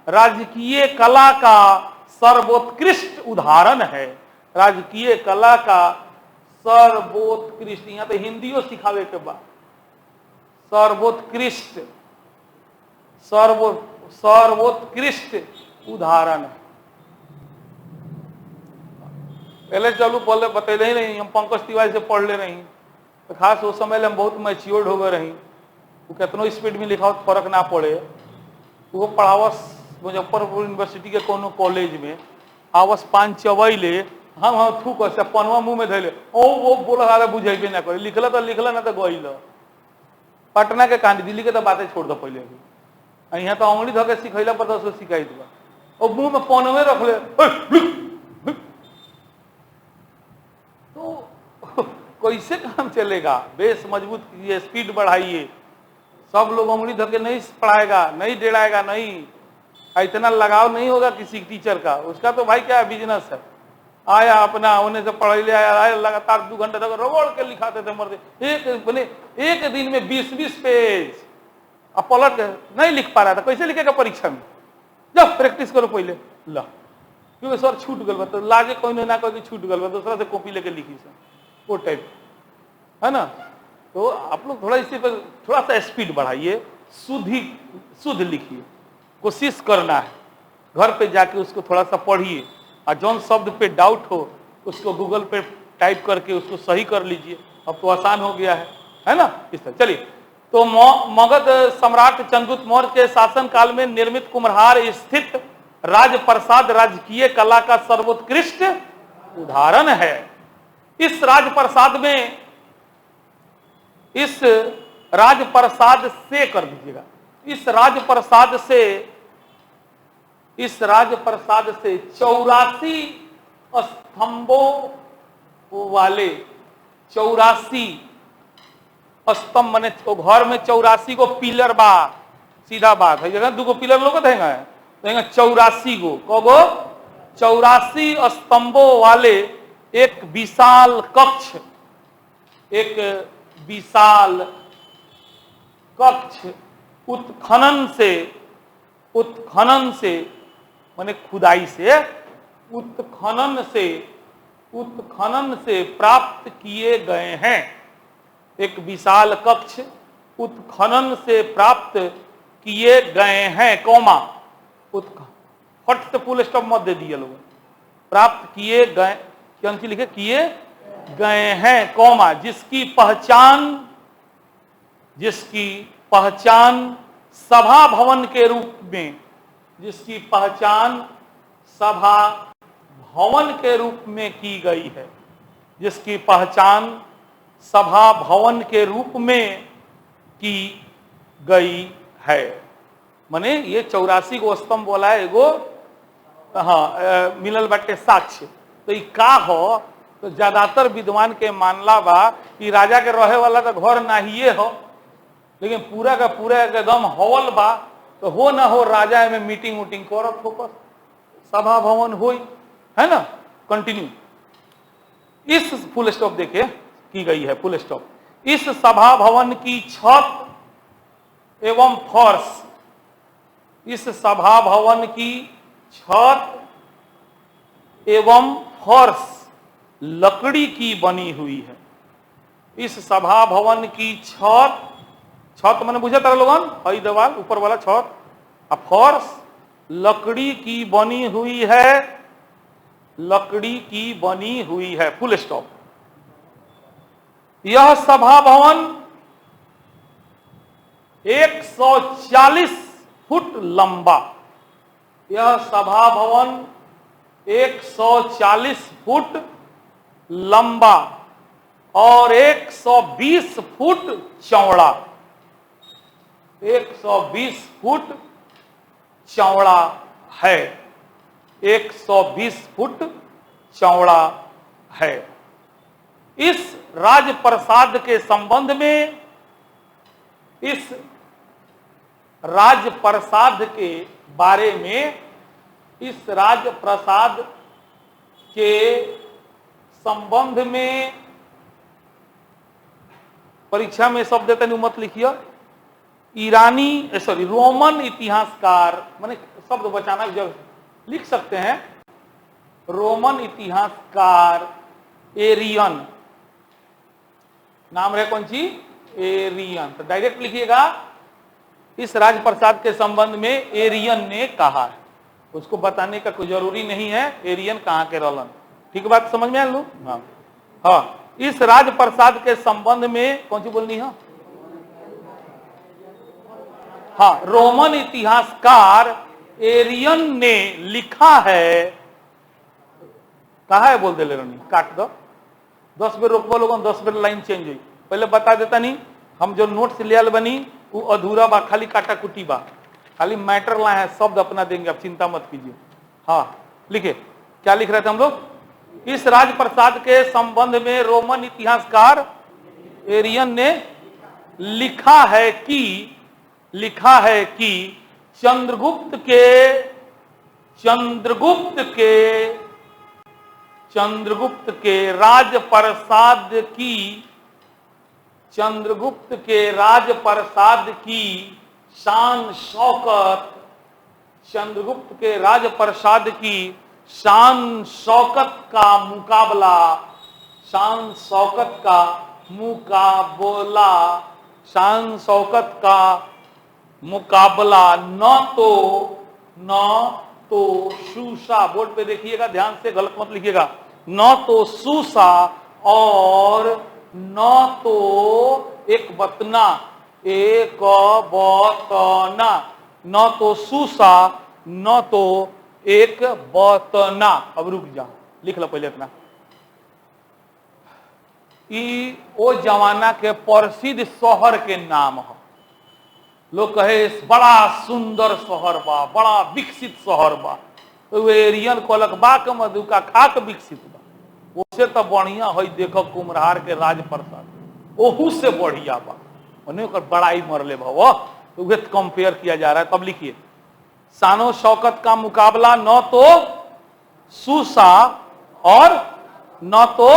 Speaker 1: राजकीय कला का सर्वोत्कृष्ट उदाहरण है। राजकीय कला का सर्वोत्कृष्ट, यहाँ तो हिंदियों सिखावे के बाद, सर्वोत्कृष्ट उदाहरण है। पहले चलू पहले बतैले ही नहीं, हम पंकज तिवारी से पढ़ ले रही, तो खास उस समय हम बहुत मैच्योर्ड हो गए रही, वो कितनों स्पीड में लिखा फर्क ना पड़े। वो पढ़ावस मुजफ्फरपुर यूनिवर्सिटी के कोनो कॉलेज में, आवस 5 चवैले, हम थूक से पनवा मुंह में धैले, वो बोला बुझेबे ना करे, लिखल तो लिखल ना तो गईल। पटना के कांडी, दिल्ली के तो बातें छोड़ दो पहले, यहाँ तो अंगुली धो के सिखैला पर तो सिखाई दो, और मुंह में पनवे रख ले, तो कैसे काम चलेगा। बेस मजबूत कीजिए, स्पीड बढ़ाइए, सब लोग उंगली धर के नहीं पढ़ाएगा, नहीं डेढ़ाएगा, नहीं, इतना लगाव नहीं होगा किसी टीचर का। उसका तो भाई क्या बिजनेस है, आया अपना उन्हें से पढ़ ले आया, लगातार 2 घंटे तक रोड़ के लिखाते थे मर्दे। एक दिन में 20-20 पेज, अब पलट नहीं लिख पा रहा था, कैसे लिखेगा परीक्षा में? जब प्रैक्टिस करो पहले ला, क्योंकि सर छूट गल तो लागे कोई ना कोई छूट गल, दूसरा से कॉपी लेके लिखी सर, वो टाइप है ना। तो आप लोग थोड़ा इसी पर थोड़ा सा स्पीड बढ़ाइए, शुद्ध लिखिए, कोशिश करना है। घर पे जाके उसको थोड़ा सा पढ़िए, और जौन शब्द पे डाउट हो उसको गूगल पे टाइप करके उसको सही कर लीजिए। अब तो आसान हो गया है ना। इस तरह चलिए, तो मगध सम्राट चंद्रगुप्त मौर्य के शासन काल में निर्मित कुम्हरार स्थित राजप्रसाद राजकीय कला का सर्वोत्कृष्ट उदाहरण है। इस राजप्रसाद से कर दीजिएगा, इस राजप्रसाद से 84 स्तंभों वाले 84 स्तंभ, माने तो घर में 84 गो पिलर बा, सीधा बात है। जगह 2 गो पिलर लोग देंगे तो 84 गो, कगो 84 स्तंभों वाले एक विशाल कक्ष, उत्खनन से माने खुदाई से, उत्खनन से प्राप्त किए गए हैं। एक विशाल कक्ष उत्खनन से प्राप्त किए गए हैं, कौमा फट से फुल स्टॉप मत दे दिए लोग, प्राप्त किए गए, कौन सी लिखे, किए गए हैं, कौमा, जिसकी पहचान सभा भवन के रूप में, जिसकी पहचान सभा भवन के रूप में की गई है, जिसकी पहचान सभा भवन के रूप में की गई है। माने ये 84 गो स्तंभ बोला है एगो, हाँ मिलल बाटे साक्ष्य। तो ये का हो, तो ज्यादातर विद्वान के मानला बा कि राजा के रहे वाला तो घर नाहिए हो, लेकिन पूरा का पूरा एकदम हॉल बा, तो हो ना हो राजा में मीटिंग उटिंग करत होकर सभा भवन होई, है ना। कंटिन्यू, इस फुल स्टॉप देखिए की गई है, फुल स्टॉप। इस सभा भवन की छत एवं फर्श, इस सभा भवन की छत एवं फर्श लकड़ी की बनी हुई है। इस सभा भवन की छत मैंने बुझा तारा लोगन, हई दीवार ऊपर वाला छत, और फर्श लकड़ी की बनी हुई है, लकड़ी की बनी हुई है, फुल स्टॉप। यह सभा भवन 140 फुट लंबा, यह सभा भवन 140 फुट लंबा और 120 फुट चौड़ा, 120 फुट चौड़ा है, 120 फुट चौड़ा है। इस राजप्रसाद के संबंध में, इस राजप्रसाद के बारे में, इस राजप्रसाद के संबंध में परीक्षा में शब्द देते नहीं, मत लिखिए। रोमन इतिहासकार, माने शब्द बचाना जब लिख सकते हैं, रोमन इतिहासकार एरियन, नाम रहे कौन सी, एरियन, तो डायरेक्ट लिखिएगा इस राजप्रसाद के संबंध में एरियन ने कहा है, उसको बताने का कोई जरूरी नहीं है एरियन कहाँ के रहलन। ठीक बात समझ में आ लो। हाँ, इस राजप्रसाद के संबंध में कौन सी बोलनी है, हाँ, रोमन इतिहासकार एरियन ने लिखा है, कहा है बोल दे ले रही, काट दो, 10 बेर रोकबो लोगन, 10 बेर लाइन चेंज हुई। पहले बता देता नहीं, हम जो नोट्स लियाल बनी वो अधूरा बा, खाली काटा कुटी बा, खाली मैटर लाए हैं, शब्द अपना देंगे, आप चिंता मत कीजिए। हाँ लिखे, क्या लिख रहे थे हम लोग, इस राजप्रसाद के संबंध में रोमन इतिहासकार एरियन ने लिखा है कि लिखा है कि चंद्रगुप्त के राजप्रसाद की शान शौकत का मुकाबला न तो सूसा, बोर्ड पे देखिएगा ध्यान से, गलत मत लिखिएगा, न तो सूसा और न तो एक बतना, न तो सूसा न तो एक बतना। अब रुक जा, लिख लो पहले इतना। वो जमाना के प्रसिद्ध शहर के नाम है। लोग कहे बड़ा सुंदर शहर बा, बड़ा विकसित शहर बा, तो एरियन कहलक बा के मधु का खाक विकसित बा, उससे तो बढ़िया है देखो कुम्हरार के राजप्रसाद, ओहू से बढ़िया बा, उन्हें बड़ाई मरले भा, तो वह कंपेयर किया जा रहा है। तब लिखिए, शानो शौकत का मुकाबला न तो सूसा और न तो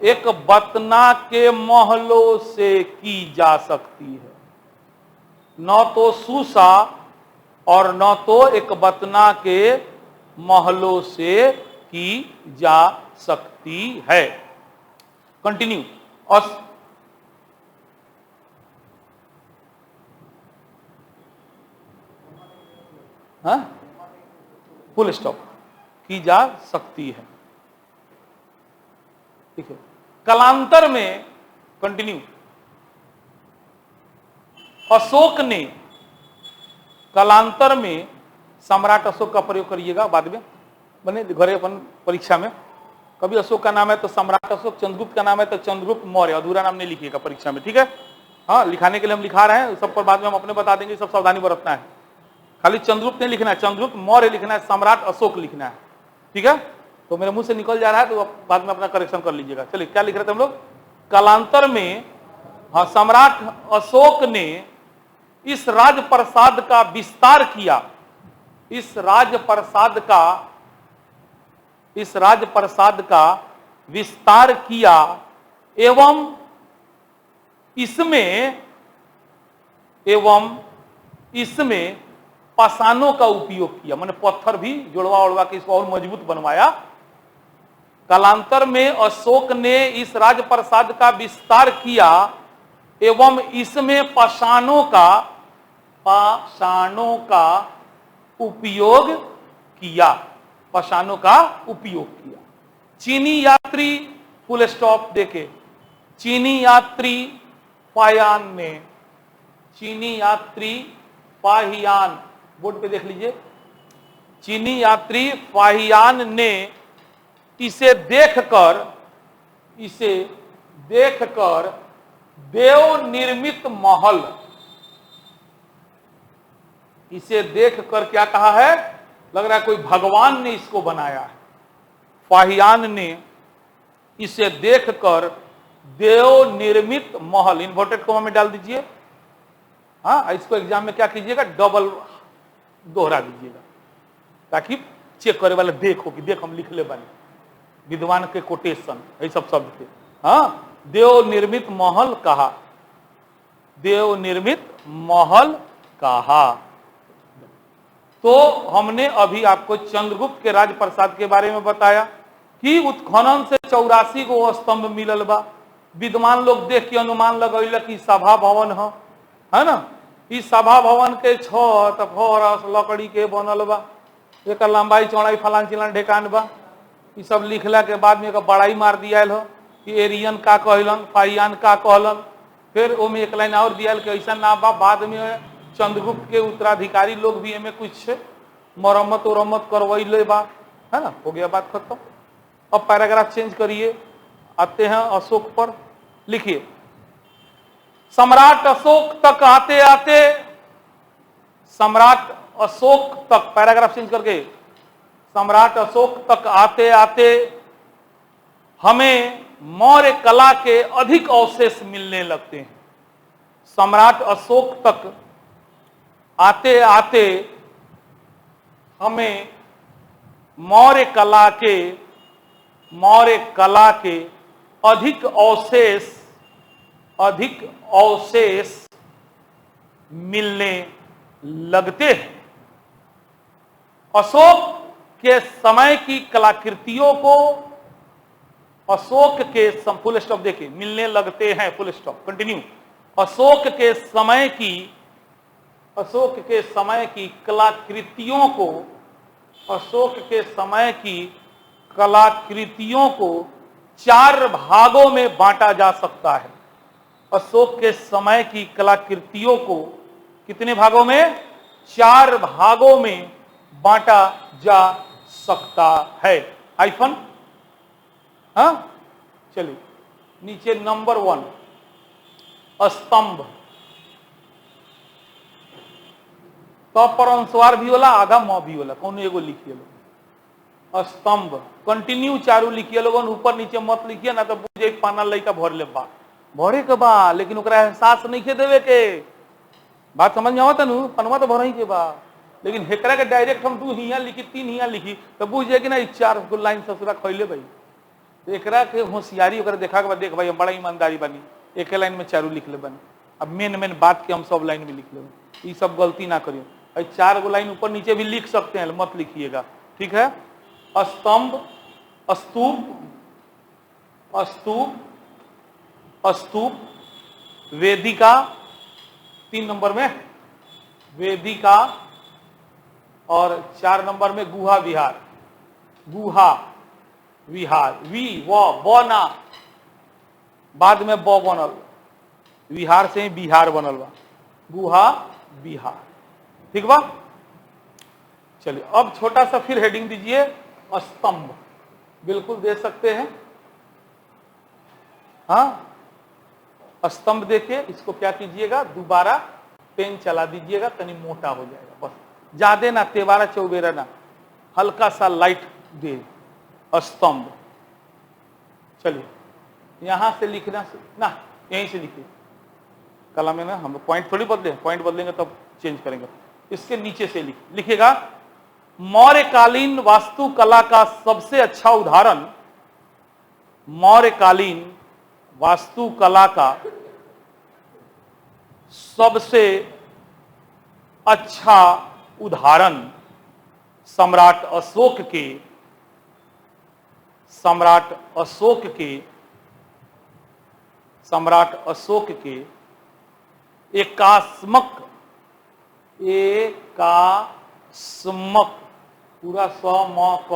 Speaker 1: एक बतना के महलों से की जा सकती है। न तो सूसा और न तो एक बतना के महलों से की जा सकती है। कंटिन्यू। फुल स्टॉप, की जा सकती है। ठीक है। कालांतर में, कंटिन्यू, अशोक ने, कालांतर में सम्राट अशोक का प्रयोग करिएगा, बाद में बने घरे अपन परीक्षा में, कभी अशोक का नाम है तो सम्राट अशोक, चंद्रगुप्त का नाम है तो चंद्रगुप्त मौर्य, अधूरा नाम नहीं लिखिएगा परीक्षा में, ठीक है। हाँ, लिखाने के लिए हम लिखा रहे हैं, सब पर बाद में हम अपने बता देंगे, सब सावधानी बरतना है। खाली चंद्रगुप्त नहीं लिखना है, चंद्रगुप्त मौर्य लिखना है, सम्राट अशोक लिखना है, ठीक है। तो मेरे मुंह से निकल जा रहा है तो बाद में अपना करेक्शन कर लीजिएगा। चलिए, क्या लिख रहे थे हम लोग? कालांतर में, हाँ, सम्राट अशोक ने इस राजप्रसाद का विस्तार किया, इस राजप्रसाद का विस्तार किया एवं इसमें पाषाणों का उपयोग किया, मैंने पत्थर भी जुड़वा उड़वा के इसको और मजबूत बनवाया। कालांतर में अशोक ने इस राजप्रसाद का विस्तार किया एवं इसमें पाषाणों का उपयोग किया, चीनी यात्री, फुल स्टॉप देके, चीनी यात्री पाहियान, बोर्ड पे देख लीजिए, चीनी यात्री पाहियान ने इसे देखकर देव निर्मित महल, इसे देखकर क्या कहा है? लग रहा है कोई भगवान ने इसको बनाया है। पाहियान ने इसे देखकर देव निर्मित महल, इन्वर्टेड कॉमा में डाल दीजिए। हाँ, इसको एग्जाम में क्या कीजिएगा? डबल दोहरा दीजिएगा, ताकि चेक करे वाले देखो कि देख हम लिख ले बने, विद्वान के कोटेशन, ये सब शब्द थे। हाँ, देव निर्मित महल कहा, देव निर्मित महल कहा। तो हमने अभी आपको चंद्रगुप्त के राजप्रसाद के बारे में बताया कि उत्खनन से 84 गो स्तंभ मिलल बा। विद्वान लोग देख के अनुमान लगैलक कि सभा भवन है ना। इस सभा भवन के छत फरस लकड़ी के बनल बा, एक लंबाई चौड़ाई फलान चिलान ढेकान बा। ये सब लिखला के बाद में एक बड़ाई मार दिया हो कि एरियन का कहलन, फाइयान का कहलन। फिर ओमे एक लाइन और दिया कि ऐसा ना बा, बाद में चंद्रगुप्त के उत्तराधिकारी लोग भी एमे कुछ मरम्मत उरम्मत करवैले बा, है ना। हो गया, बात खत्म। अब पैराग्राफ चेंज करिए, आते हैं अशोक पर। लिखिए, सम्राट अशोक तक आते आते, सम्राट अशोक तक, पैराग्राफ चेंज करके, सम्राट अशोक तक आते आते हमें मौर्य कला के अधिक अवशेष मिलने लगते हैं। सम्राट अशोक तक आते आते हमें मौर्य कला के अधिक अवशेष मिलने लगते हैं। अशोक के समय की कलाकृतियों को अशोक के फुल स्टॉप देखिए, मिलने लगते हैं फुल स्टॉप, कंटिन्यू। अशोक के समय की कलाकृतियों को चार भागों में बांटा जा सकता है। अशोक के समय की कलाकृतियों को कितने भागों में? 4 भागों में बांटा जा सकता है। हाइफन, हाँ, चलिए नीचे नंबर 1 स्तंभ। तो पर अनुस्वार भी होला, आधा म भी होला, कौन एगो लिखिए लोग। स्तंभ कंटिन्यू चारू लिखिए लोगन, ऊपर नीचे मत लिखिए ना तो बुझे पाना लइका भर ले बा, भरे के बा, लेकिन ओकरा एहसास नहीं के देवे के। बात समझ में आवत नु? पनवा तो भरही के बा, लेकिन हेकरा के डायरेक्ट हम 2 हिया लिखी 3 हिया लिखी तो बुझे कि ना 4 गो लाइन ससुरा खइले भाई। तो एकरा के होशियारी ओकरा देखा के बाद, देख भाई हम बड़ा ईमानदारी बनी, एक लाइन में चारू लिख ले बनी। अब मेन बात के हम सब लाइन में लिख ले, ये सब गलती ना करिए। 4 गो लाइन ऊपर नीचे भी लिख सकते हैं, मत लिखिएगा, ठीक है। स्तंभ, स्तूप, वेदिका 3 नंबर में, वेदिका, और 4 नंबर में गुहा विहार। बना, बाद में ब बनल, विहार से ही बिहार बनल बा, गुहा विहार, ठीक बा। चलिए अब छोटा सा फिर हेडिंग दीजिए, स्तंभ, बिल्कुल दे सकते हैं। हाँ, स्तंभ देखिए, इसको क्या कीजिएगा, दोबारा पेन चला दीजिएगा, तनी मोटा हो जाएगा, बस ज्यादा ना, तेवारा चौबेरा ना, हल्का सा लाइट दे। स्तंभ, चलिए यहां से लिखना ना, यहीं से लिखिए कलम में ना, हम पॉइंट थोड़ी बदले, पॉइंट बदलेंगे तब चेंज करेंगे। इसके नीचे से लिखिएगा, मौर्यकालीन वास्तुकला का सबसे अच्छा उदाहरण, मौर्यकालीन वास्तुकला का सबसे अच्छा उदाहरण सम्राट अशोक के एकास्मक, पूरा समक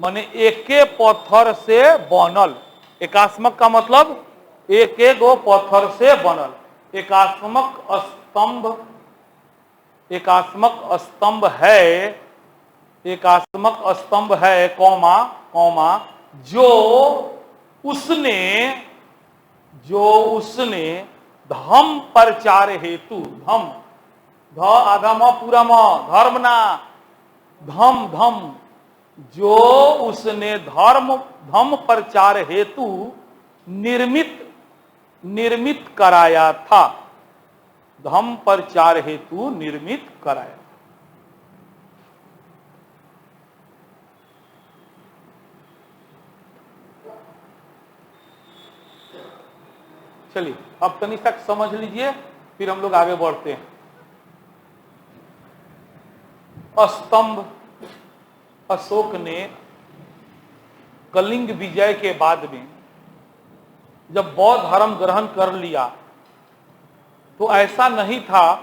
Speaker 1: माने एके पत्थर से बनल। एकास्मक का मतलब एक गो पत्थर से बनल। एकास्मक स्तंभ है, कौमा, जो उसने धम प्रचार हेतु, धम ध आधा म पूरा म, धर्म ना, धम, जो उसने धम प्रचार हेतु निर्मित कराया था, धम प्रचार हेतु निर्मित कराया। चलिए अब तनिक तक समझ लीजिए, फिर हम लोग आगे बढ़ते हैं। स्तंभ, अशोक ने कलिंग विजय के बाद में जब बौद्ध धर्म ग्रहण कर लिया तो ऐसा नहीं था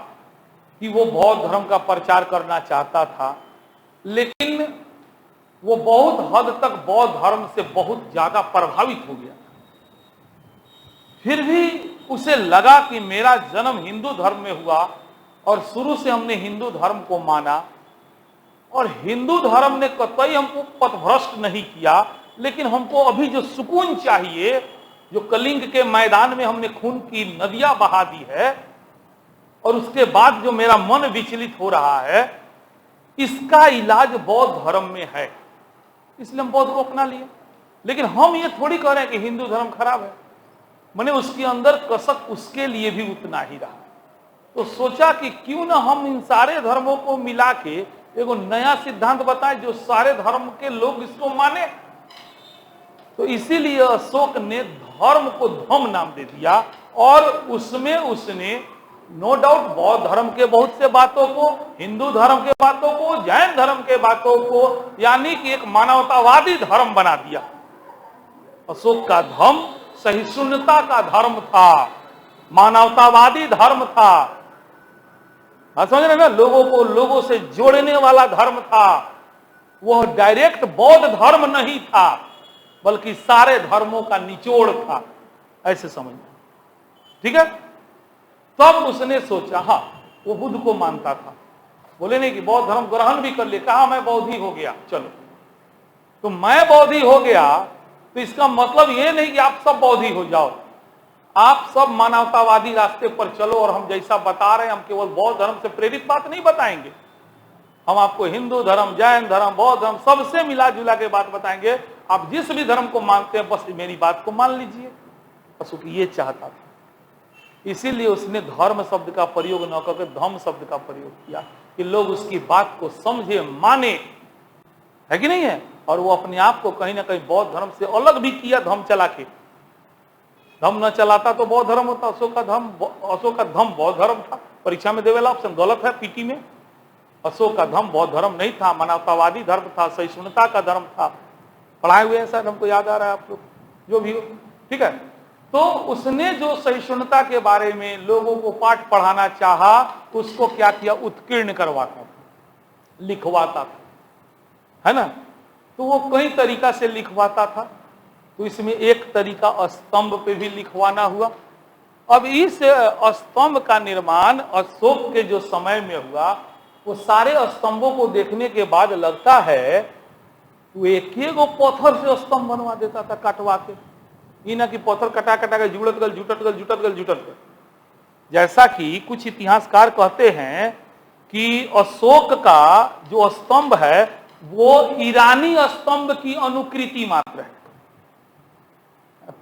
Speaker 1: कि वो बौद्ध धर्म का प्रचार करना चाहता था, लेकिन वो बहुत हद तक बौद्ध धर्म से बहुत ज्यादा प्रभावित हो गया। फिर भी उसे लगा कि मेरा जन्म हिंदू धर्म में हुआ और शुरू से हमने हिंदू धर्म को माना, और हिंदू धर्म ने कतई हमको पथभ्रष्ट नहीं किया, लेकिन हमको अभी जो सुकून चाहिए, जो कलिंग के मैदान में हमने खून की नदियां बहा दी है, और उसके बाद जो मेरा मन विचलित हो रहा है, इसका इलाज बौद्ध धर्म में है, इसलिए हम बौद्ध को अपना लिए। लेकिन हम ये थोड़ी कह रहे हैं कि हिंदू धर्म खराब है, माने उसके अंदर कसक उसके लिए भी उतना ही रहा। तो सोचा कि क्यों ना हम इन सारे धर्मों को मिला के एगो नया सिद्धांत बताएं जो सारे धर्म के लोग इसको माने। तो इसीलिए अशोक ने धर्म को धम नाम दे दिया और उसमें उसने नो डाउट बौद्ध धर्म के बहुत से बातों को, हिंदू धर्म के बातों को, जैन धर्म के बातों को, यानी कि एक मानवतावादी धर्म बना दिया। अशोक का धर्म सहिष्णुता का धर्म था, मानवतावादी धर्म था। आप समझ रहे ना, लोगों को लोगों से जोड़ने वाला धर्म था। वह डायरेक्ट बौद्ध धर्म नहीं था बल्कि सारे धर्मों का निचोड़ था, ऐसे समझना, ठीक है। तब उसने सोचा, हाँ वो बुद्ध को मानता था, बोले नहीं कि बौद्ध धर्म ग्रहण भी कर लिया, कहा मैं बौद्धि हो गया, चलो तो मैं बौद्धि हो गया तो इसका मतलब ये नहीं कि आप सब बौद्धि हो जाओ, आप सब मानवतावादी रास्ते पर चलो और हम जैसा बता रहे हैं हम केवल बौद्ध धर्म से प्रेरित बात नहीं बताएंगे, हम आपको हिंदू धर्म, जैन धर्म, बौद्ध धर्म सबसे मिला जुला के बात बताएंगे। आप जिस भी धर्म को मानते हैं बस मेरी बात को मान लीजिए। अशोक ये चाहता था, इसीलिए उसने धर्म शब्द का प्रयोग न करके धम्म शब्द का प्रयोग किया कि लोग उसकी बात को समझे, माने, है कि नहीं है। और वो अपने आप को कहीं ना कहीं बौद्ध धर्म से अलग भी किया धम्म चला के। धम्म न चलाता तो बौद्ध धर्म होता। अशोक का धम्म बौद्ध धर्म था। परीक्षा में देवेला ऑप्शन गलत है पीटी में। अशोक का धर्म बौद्ध धर्म नहीं था, मानवतावादी धर्म था, सहिष्णुता का धर्म था। पढ़ाए हुए हैं शायद, हमको याद आ रहा है आप लोग, जो भी हो, ठीक है। तो उसने जो सहिष्णुता के बारे में लोगों को पाठ पढ़ाना चाहा, उसको क्या किया, उत्कीर्ण करवाता था, लिखवाता था, है ना। तो वो कई तरीका से लिखवाता था। तो इसमें एक तरीका स्तंभ पे भी लिखवाना हुआ। अब इस स्तंभ का निर्माण अशोक के जो समय में हुआ, वो सारे स्तंभों को देखने के बाद लगता है वो एक गो पत्थर से स्तंभ बनवा देता था काटवा के, ये ना कि पत्थर कटा कटा के जुटत गल। जैसा कि कुछ इतिहासकार कहते हैं कि अशोक का जो स्तंभ है वो ईरानी स्तंभ की अनुकृति मात्र है।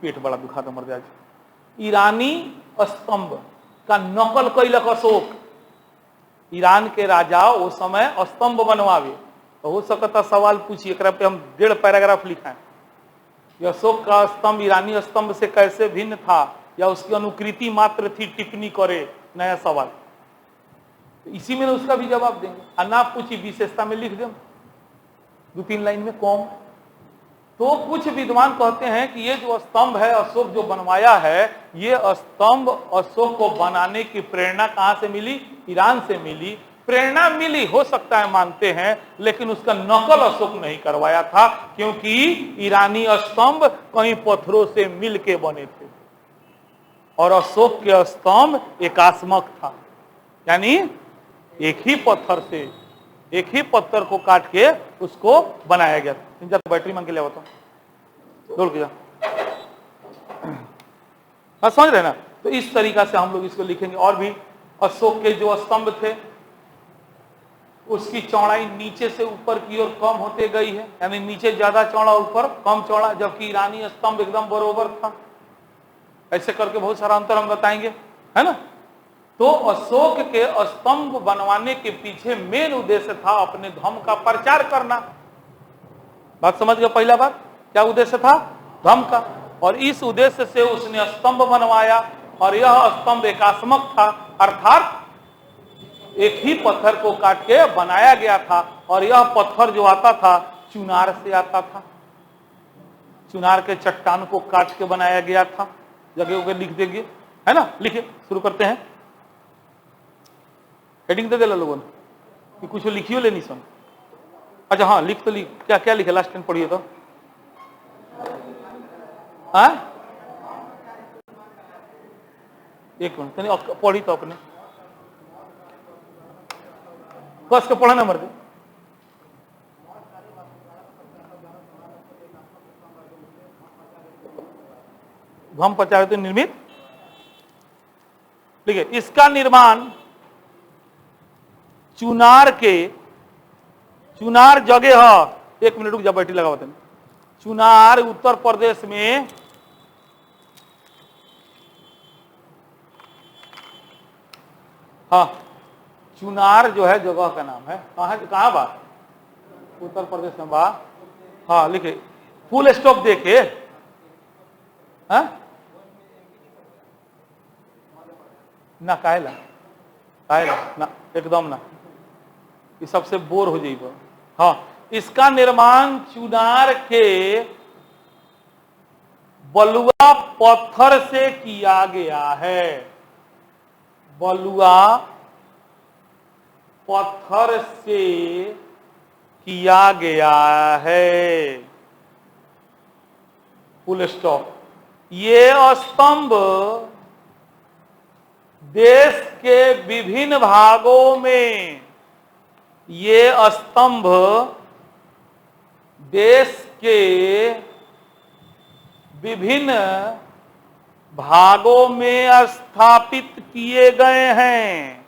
Speaker 1: पेट बड़ा दुखा था मर जाए। ईरानी स्तंभ का नकल कैलक अशोक। ईरान के राजा वो समय स्तंभ बनवावे, तो हो सकता सवाल पूछिए, एकरा पे हम 1.5 पैराग्राफ लिखाएं। अशोक का स्तंभ ईरानी स्तंभ से कैसे भिन्न था या उसकी अनुकृति मात्र थी, टिप्पणी करे, नया सवाल। तो इसी में उसका भी जवाब देंगे। ना पूछी विशेषता में लिख दें 2-3 लाइन में कौन। तो कुछ विद्वान कहते हैं कि ये जो स्तंभ है अशोक जो बनवाया है, ये स्तंभ अशोक को बनाने की प्रेरणा कहां से मिली, ईरान से मिली। प्रेरणा मिली हो सकता है मानते हैं, लेकिन उसका नकल अशोक नहीं करवाया था, क्योंकि ईरानी स्तंभ कई पत्थरों से मिल के बने थे और अशोक के स्तंभ एकात्मक था, यानी एक ही पत्थर से, एक ही पत्थर को काट के उसको बनाया गया था। बैटरी मांग के लिया होता डोल के जा, समझ रहे ना। तो इस तरीका से हम लोग इसको लिखेंगे। और भी अशोक के जो स्तंभ थे उसकी चौड़ाई नीचे से ऊपर की ओर कम होते गई है, यानी नीचे ज्यादा चौड़ा, ऊपर कम चौड़ा, जबकि ईरानी स्तंभ एकदम बरोबर था। ऐसे करके बहुत सारा अंतर हम बताएंगे, है ना। तो अशोक के स्तंभ बनवाने के पीछे मेन उद्देश्य था अपने धर्म का प्रचार करना। बात समझ गए। पहला बात क्या उद्देश्य था, धर्म का। और इस उद्देश्य से उसने स्तंभ बनवाया और यह स्तंभ एकात्मक था, अर्थात एक ही पत्थर को काट के बनाया गया था। और यह पत्थर जो आता था चुनार से आता था, चुनार के चट्टान को काट के बनाया गया था। जगह उगह लिख देंगे, है ना। लिखिए, शुरू करते हैं। हेडिंग दे देला लोगों ने कि कुछ लिखियो लेनी सुन। अच्छा हाँ, लिख तो लिख, क्या क्या लिखे लास्ट टाइम पढ़िए तो। हाँ एक मिनट पढ़ी तो अपने कस के पढ़ा ना मर दे। धम्म प्रचारित निर्मित, देखिए इसका निर्माण चुनार जगह है। 1 मिनट रुक जा, बैटरी लगा। चुनार उत्तर प्रदेश में हाँ, चुनार जो है जगह का नाम है। कहाँ बा? उत्तर प्रदेश में बा। हाँ लिखे, फुल स्टॉप देखे। हाँ ना, काहेला ना, एकदम ना, ये सबसे बोर हो जाइए। हाँ, इसका निर्माण चुनार के बलुआ पत्थर से किया गया है। बलुआ पत्थर से किया गया है। Full stop. ये स्तंभ देश के विभिन्न भागों में, ये स्तंभ देश के विभिन्न भागों में स्थापित किए गए हैं।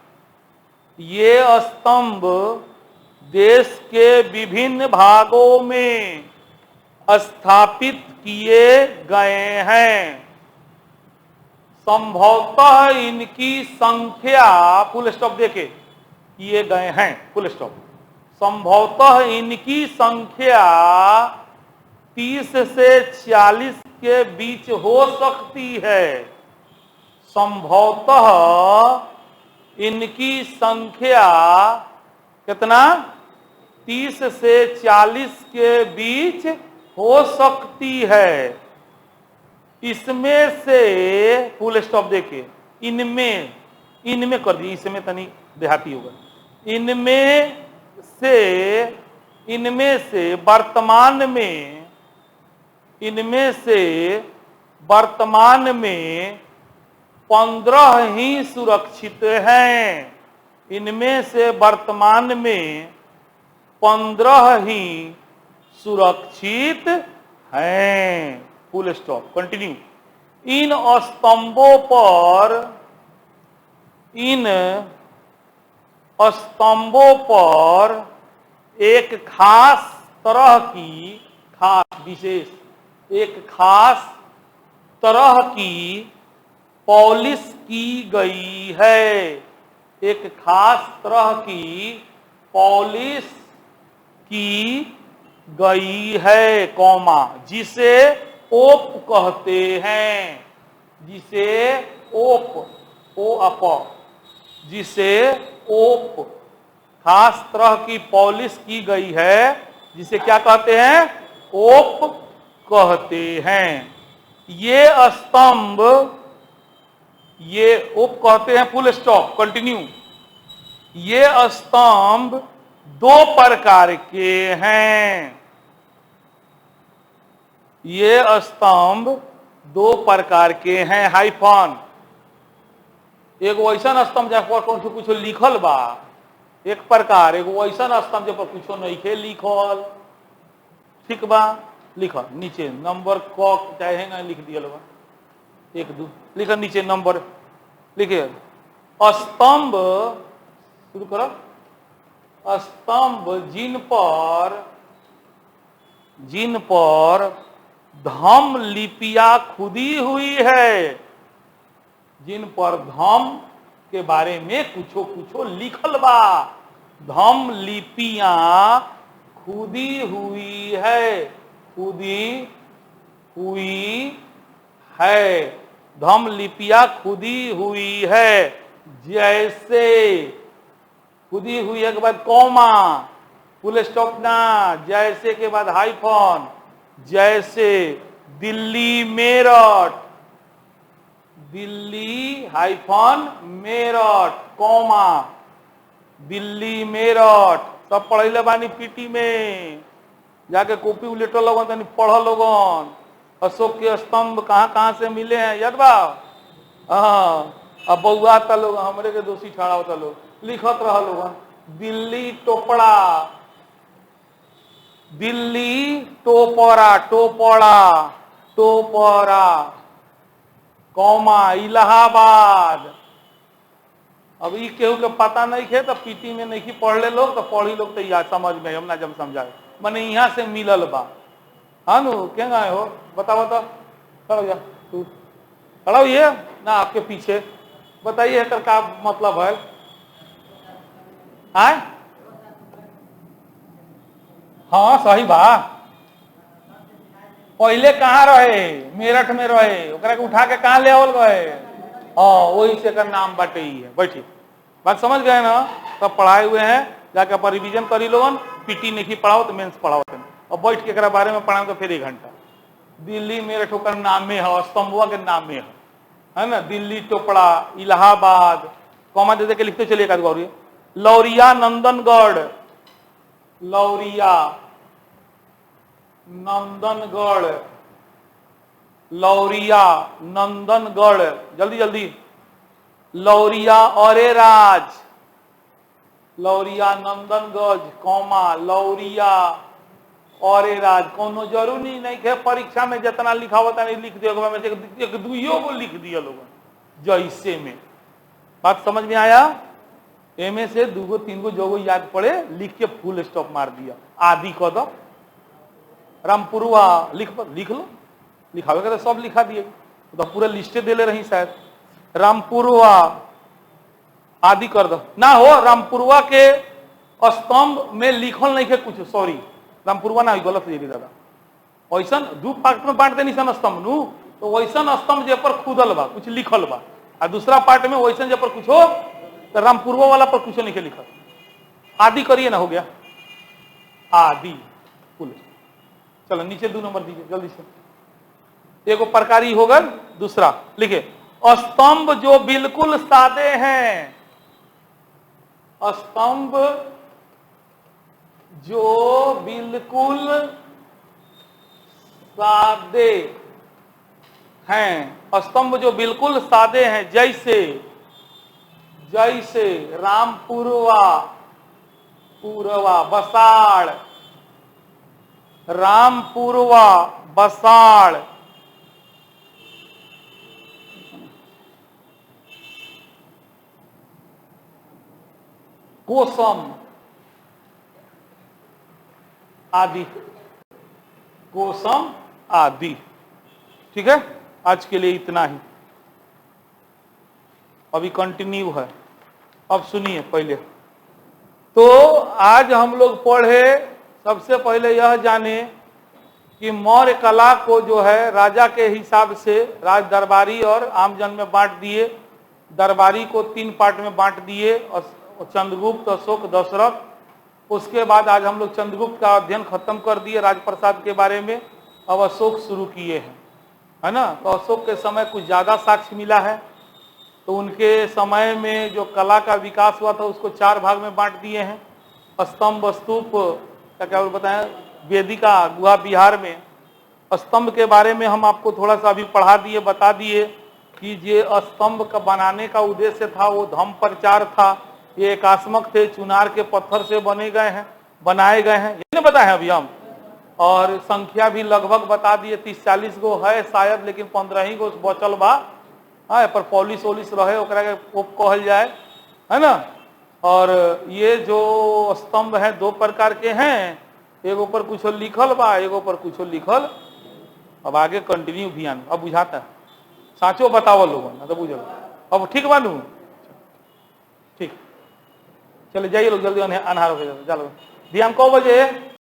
Speaker 1: ये स्तंभ देश के विभिन्न भागों में स्थापित किए गए हैं। संभवतः इनकी संख्या, फुल स्टॉप देखे, किए गए हैं, फुल स्टॉप। संभवतः इनकी संख्या 30 से 40 के बीच हो सकती है। संभवतः इनकी संख्या कितना? 30 से 40 के बीच हो सकती है। इसमें से, फुल स्टॉप देखिए, इनमें कर दिए, इसमें तनी देहाती होगा। इनमें से वर्तमान में 15 ही सुरक्षित हैं। इनमें से वर्तमान में 15 ही सुरक्षित हैं। Full stop, continue. इन स्तंभों पर एक खास तरह की, पॉलिश की गई है। एक खास तरह की पॉलिश की गई है, कॉमा, जिसे ओप कहते हैं। जिसे ओप, खास तरह की पॉलिश की गई है, जिसे क्या कहते हैं? ओप कहते हैं। ये स्तंभ, ये ओप कहते हैं, फुल स्टॉप, कंटिन्यू। ये स्तंभ 2 प्रकार के हैं। ये स्तंभ 2 प्रकार के हैं, हाइफन। एगो ऐसा स्तंभ जहाँ पर कुछ लिखल बा, एक प्रकार। एगो ऐसा स्तंभ जब कुछ नहीं खे लिखल, ठीक बा, लिखल नीचे नंबर क चाहे लिख दिया बा, 1 2 लिख, नीचे नंबर लिखे। स्तंभ शुरू करो। स्तंभ जिन पर धम लिपियां खुदी हुई है, जिन पर धम के बारे में कुछो लिखल बा, धम लिपियां खुदी हुई है, धम लिपियां खुदी हुई है। जैसे, खुदी हुई है के बाद कॉमा, फुल स्टॉप ना, जैसे के बाद हाइफन। जैसे दिल्ली मेरठ, दिल्ली हाइफन मेरठ, कॉमा, दिल्ली मेरठ। सब पढ़ले बानी पीटी में, जाके कॉपी उलेटर लोगन तनी पढ़ लोगन। अशोक के स्तंभ कहाँ से मिले हैं, याद बा? हाँ, अब बउआ ता लोग हमरे के दोषी ठहरा होता, लोग लिखत रह लोगन। दिल्ली टोपड़ा, दिल्ली टोपड़ा, कौमा, इलाहाबाद। अब ये केहू के पता नहीं खे तो पीटी में नहीं पढ़ले लोग, तो पढ़ी लोग तो याद समझ में हम ना जब समझाए, मैंने यहाँ से मिलल बा। हाँ नु, क्या गए हो, बताओ तो, खड़ो जा तू, खड़ा ये ना आपके पीछे, बताइए का मतलब है। आए हाँ सही बा। पहले कहाँ रहे, मेरठ में रहे, ओकरा के उठा के कहाँ ले आवल गए। हाँ वही से का नाम बाटे ही है। बैठिए, बात समझ गए ना। सब पढ़ाए हुए हैं, जाके अपन रिविजन करी लोगन। पीटी नहीं पढ़ाओ तो मेंस पढ़ाओ। और बैठ के एकरा बारे में पढ़ाओ तो फिर 1 घंटा। दिल्ली मेरठ ओकर नामे है, स्तंभवा के नामे है ना। दिल्ली, टोपड़ा, इलाहाबाद, कॉमा दे के लिखते चलिए। गौरी लौरिया, नंदनगढ़, लौरिया, नंदनगढ़, लौरिया, नंदनगढ़, जल्दी जल्दी। लौरिया औरेराज, लौरिया नंदनगढ़, कौमा लौरिया औरेराज। कोनो जरूरी नहीं है परीक्षा में जितना लिखा होता नहीं लिख दिया, में एक दुइयो को लिख दिया लोगों जैसे में। बात समझ में आया। एमे से 2 गो 3 गो जो गो याद पड़े लिख के फुल स्टॉप मार दिया। आदि कह दो, रामपुरवा लिख लो। लिखावे का तो सब लिखा दिए, तो पूरा लिस्टे देले रही शायद। रामपुरवा आदि कर दो ना हो। रामपुरवा के स्तंभ में लिखल नहीं है कुछ, सॉरी रामपुरवा ना गलत दे दादा। वैसा 2 पार्ट में बांट देनी सन स्तंभ नु, तो वैसा स्तंभ जे पर खुदल बा कुछ लिखल बा, और दूसरा पार्ट में वैसा जे पर कुछ हो, तो रामपुरवा वाला पर कुछ नहीं लिखल। आदि करिए ना, हो गया आदि फुल। चलो नीचे 2 नंबर दीजिए जल्दी से। एक प्रकारी होगा, दूसरा लिखे स्तंभ जो बिल्कुल सादे हैं। स्तंभ जो बिल्कुल सादे हैं, स्तंभ जो बिल्कुल सादे हैं, जैसे जैसे रामपुरवा, पूर्वा, बसाड़, रामपुरवा, बसाड़, कोसम आदि, कोसम आदि। ठीक है, आज के लिए इतना ही। अभी कंटिन्यू है। अब सुनिए पहले तो आज हम लोग पढ़े, सबसे पहले यह जाने कि मौर्य कला को जो है राजा के हिसाब से राज दरबारी और आमजन में बांट दिए। दरबारी को 3 पार्ट में बांट दिए, चंद्रगुप्त, अशोक, दशरथ। उसके बाद आज हम लोग चंद्रगुप्त का अध्ययन खत्म कर दिए, राजप्रसाद के बारे में। अब अशोक शुरू किए हैं, है ना। तो अशोक के समय कुछ ज्यादा साक्ष्य मिला है, तो उनके समय में जो कला का विकास हुआ था उसको 4 भाग में बांट दिए हैं। स्तंभ, स्तूप का क्या बताएं, वेदिका, गुहा विहार में। स्तंभ के बारे में हम आपको थोड़ा सा अभी पढ़ा दिए, बता दिए कि ये स्तंभ का बनाने का उद्देश्य था वो धम्म प्रचार था। ये एकात्मक थे, चुनार के पत्थर से बनाए गए हैं, ये नहीं बताए अभी हम। और संख्या भी लगभग बता दिए, 30-40 गो है शायद, लेकिन 15 ही गो बचल बा। हाँ, पर पॉलिश वॉलिश रहे ओकरा के कहल जाए, है ना। और ये जो स्तंभ है 2 प्रकार के हैं, एगो पर कुछ लिखल बा, एगो पर कुछ लिखल। अब आगे कंटिन्यू भी आन, अब बुझाता है साचो बताओ लोगों ना तो बुझल। अब ठीक बानू, ठीक। चले जाइए लोग जल्दी, अनहार हो गया। चलो ध्यान 9 बजे